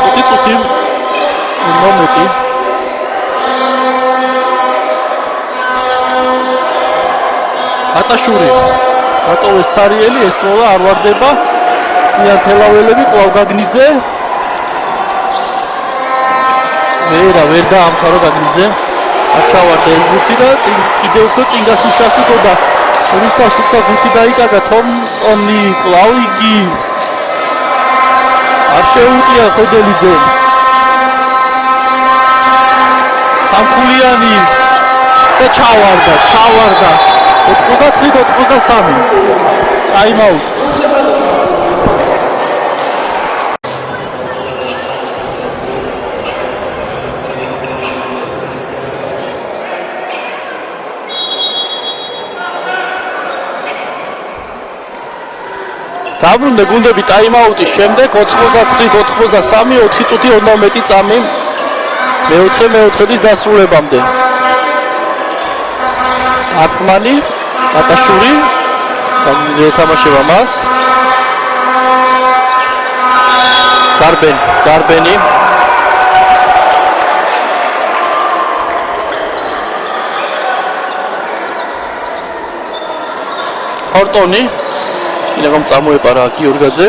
5 წუთი მომენტი ატაშური ატოვეს სარიელი ესროლა არ ვარდება სნიან თელაველები კვლავ გაგნიძე ვერ დაამთავრა გაგნიძე არ ჩავარდა ეს ბურთი და კიდევ უფრო წინგასის შანსი ჰქონდა რუსთავს თუმცა ბურთი დაიკარგა თომტონი კვლავ იგი არ შეუტია ხოდელიძე სამქულიანი და ჩავარდა 99-93 ტაიმაუტ დაბრუნდა გუნდები ტაიმაუტის შემდეგ 99-93 4 წუთი 12 წამი მეოთხედის დასრულებამდე არტმანი ატაშური გაგნიძე ეთამაშება მას გარბენი ხორტონი ინაგამ წამოეპარა გიორგაძე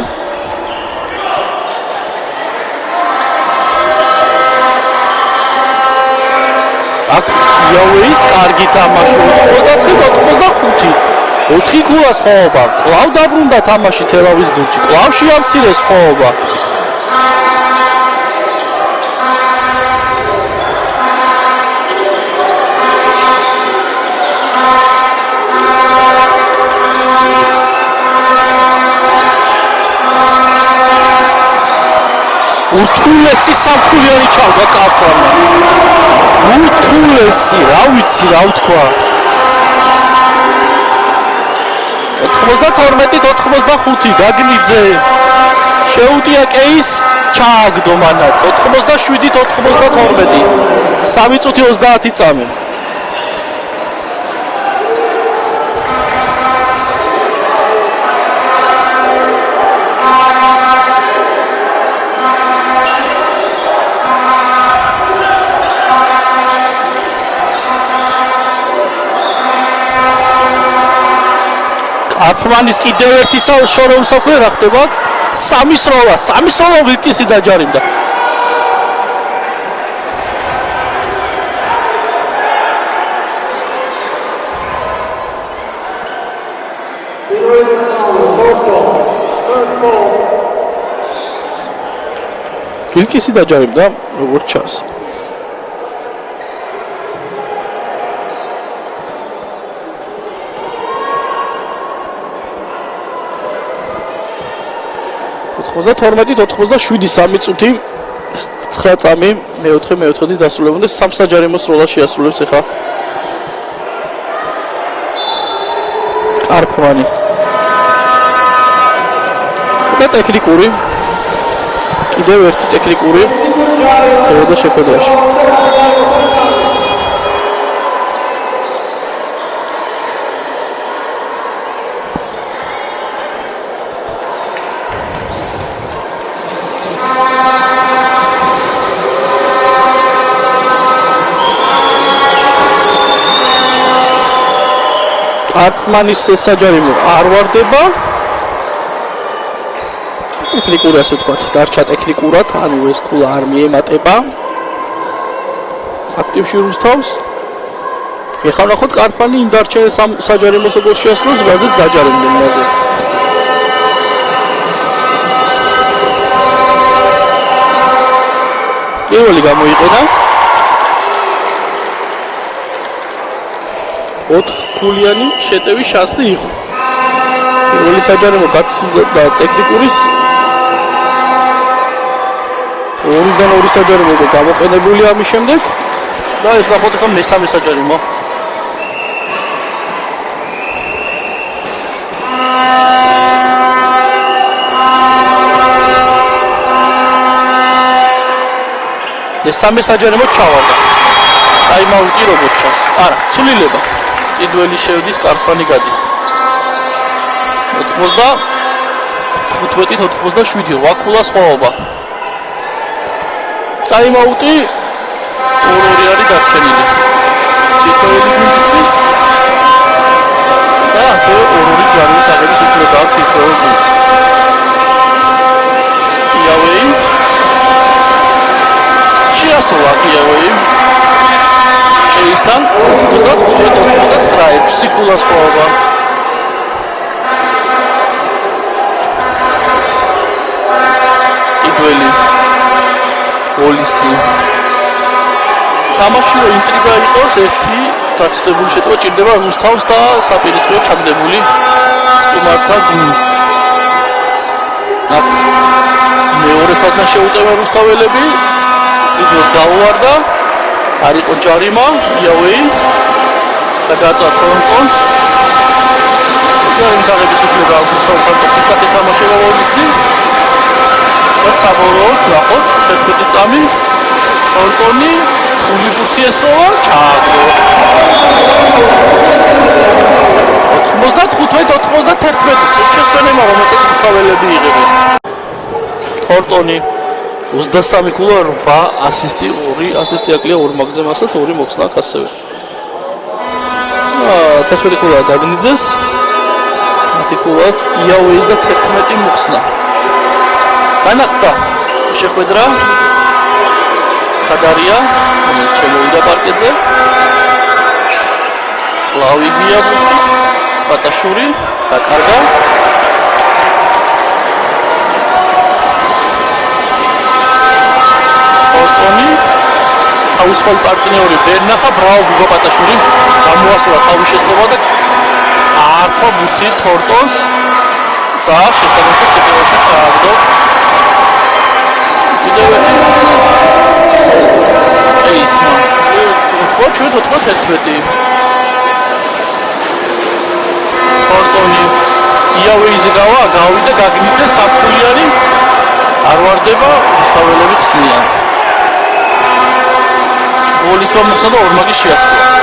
აქ იავეის კარგი თამაში 99-85 4 ქულა სხვაობა კვლავ დაბრუნდა თამაში თელავის გუნდში კვლავ შეამცირეს სხვაობა ურთულესი სამხულიანი ჩავდა კაფანა. ურთულესი, რა ვიცი, რა ვთქვა. 92-85 გაგნიძე შეუტია კეის ჩააგდო მანაც 87-92 3 წუთი 30 წამი აფმანის კიდევ ერთი შორეულსაქვე რა ხდება? სამი სროლა ვილტისი დაჯარიმდა. ვილტისი დაჯარიმდა, როგორც ჩანს. ოცდათორმეტი 87 3 წუთი 9 წამი მეოთხედის დასრულებამდე სამ საჯარიმო სროლას შეასრულებს ახლა კარფმანი და ტექნიკური კიდევ ერთი ტექნიკური წევდა შეხვედრაში არტმანის საჯარიმო არ ვარდება ტექნიკური ასე ვთქვათ დარჩა ტექნიკურად ანუ ეს ქულა არ მიემატება აქტივში რუსთავს ეხლა ნახოთ კარფანი იმ დარჩენილ საჯარიმოს როგორ შეასრულებს რაზეც დაჯარიმდნენ მასზე პირველი გამოიყენა 4 ქულიანი შეტევის შანსი იყო. პირველი საჯარიმო გაცილდა ტექნიკურის ორიდან ორი საჯარიმო იყო გამოყენებული ამის შემდეგ და ეხლა ხოთქა მესამე საჯარიმო. მესამე საჯარიმო ჩავარდა. ტაიმაუტი როგორც ჩანს. არა, ცვლილება. იდველი შევდის კარფანი გადის 95-87 ვაკულა სხვაობა ტაიმაუტი 2-2 არის დარჩენილი თითოეული გუნდისთვის და ასევე 2-2 ჯარის აღების უფლება აქვს თითოეულ გუნდს იავეი შეასრულა იავეი ისთან 95-96 ქულა სხვაობა იდველი ოლისი თამაში ინტრიგა იყოს ერთი გაცდებული შეტყვა ჭირდება რუსთავს და საპირისპირო ჩაგდებული სტუმართა გუნდს მეორე ფაზიდან შეუტევა რუსთაველები ტიტულს გაუვარდა არ იყო ჯარიმა იავეი და გააწვა ფრონტონს ჯარიმის აღების უფლება აქვს რუსთაველს და თამაშება ოლისი და საბოლოოდ ნახოთ 11 წამი ფრონტონი ხუთი ბურთი ესოვა ჩააგდო 95-91 შეშენება რომელსაც რუსთაველები იღებენ ფრონტონი 23 ქულა 8 ასისტი 2 ასისტი აკლია 2 მაგზე მასაც 2 მოხსნა აქვს ასევე. 11 ქულა გაგნიძეს 10 ქულა იავეის და 11 მოხსნა. განახსა შეხვედრა ხადარია შემოვიდა პარკეტზე. ლავიგია ბატაშური დაკარგა თავისუფალ პარტნიორი ბერნახა ბრავო გუგა პატაშური გამოასწორა თავის შესწორება და ართვა ბურთი თორტონს და შესაბამისად შეტევაში ჩააგდო კიდევ ერთი ისმა ჩვენ 91 ფორტონი იავეიზე გავიდა გაგნიძე საფულიანი არ ვარდება რუსთაველები ხსნიან გოლის მომხსნა და ორმაგი შეასრულა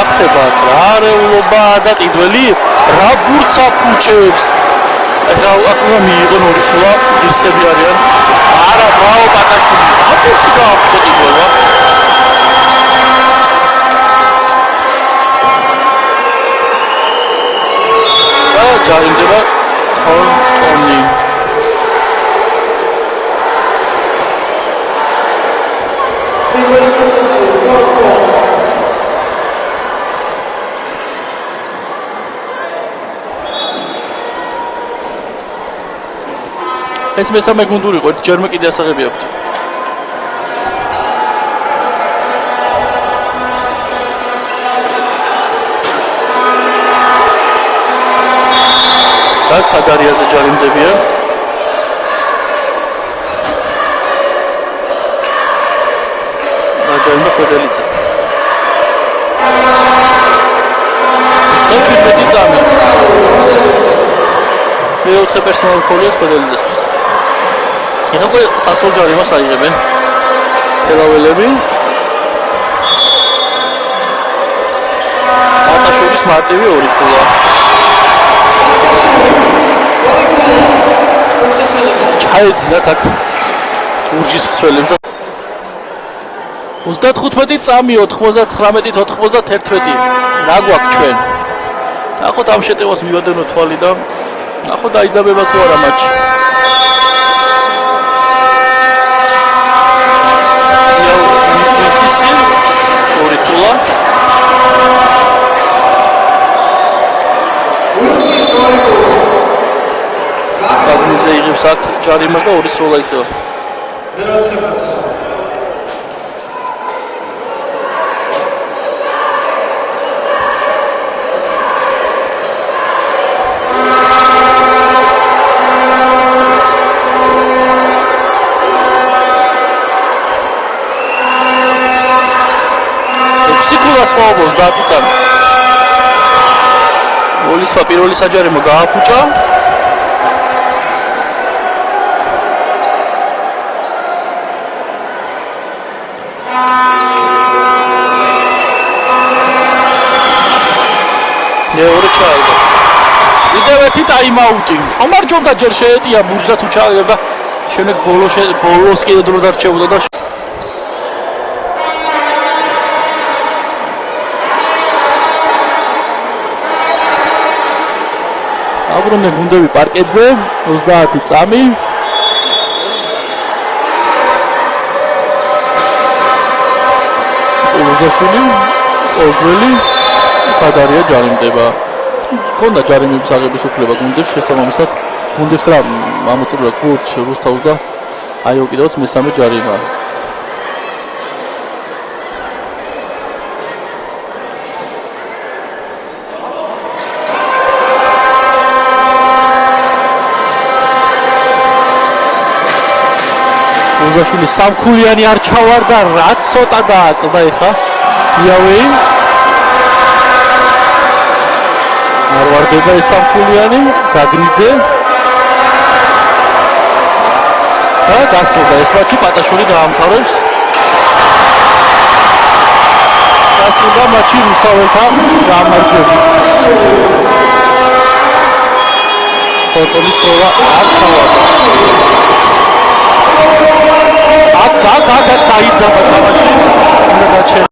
ახტება რა რეულობა და ტიდველი რა ბურცა ფუჭებს ეხლა ახლა მიიღონ ორი სულა ისები არიან არა ბაო ბატაშვილი აპურცი გააფუჭა ტიდველა და ჯარიმდება თორტონი ეს მესამე გუნდური იყო, ჯერმე კიდე ასაღები აქვს. ჩაკ ხადარიაზე ჯარიმდებიან. დაჯარიმდა ხვედელიძე. და 17 წამი. მეოთხე პერსონალური ფოლია ხვედელიძესთვის. ეხლა სასრულ ჯარიმას აიღებენ თელაველები ბატაშვილის მარტივი ორი ქულა ჩაეძინათ აქ ურჯის მცველებს 35 წამი 99-91 რა გვაქვს ჩვენ ნახოთ ამ შეტევას მივადენო თვალი და ნახოთ დაიძაბება თუ არა მატჩი გაგნიძე იღებს აქ ჯარიმას და ორი სროლა იქნება. ფსიქოლოგს მოაქვს 30 წამი. გოლისმა პირველი საჯარიმო გააფუჭა. მეორე ჩაიგო. კიდევ ერთი ტაიმაუტი. ამარჯვებდა ჯერ შეეტია ბურჯა თუ ჩაიგებდა. შემდეგ ბოლოს კიდე დრო დარჩებოდა და აბრუნდნენ გუნდები პარკეტზე 30 წამი. ულუზაშვილი, კოლგველი ხადარია ჯარიმდება. ქონდა ჯარიმების აღების უფლება გუნდებს შესაბამისად გუნდებს რა ამოწურდა კურჩ რუსთავს და აიო კიდევაც მესამე ჯარიმა. ულუზაშვილი სამქულიანი არ ჩავარდა რაც ცოტა დააკლდა ეხა იავეი არ ვარდება ეს სამქულიანი გაგნიძე და გასულდა ეს მატჩი პატაშვილი დაამთავრებს გასულდა მატჩი რუსთაველთან გამარჯვებით ფორტონის სროლა არ ჩავარდა აქ დაიძაბა თამაში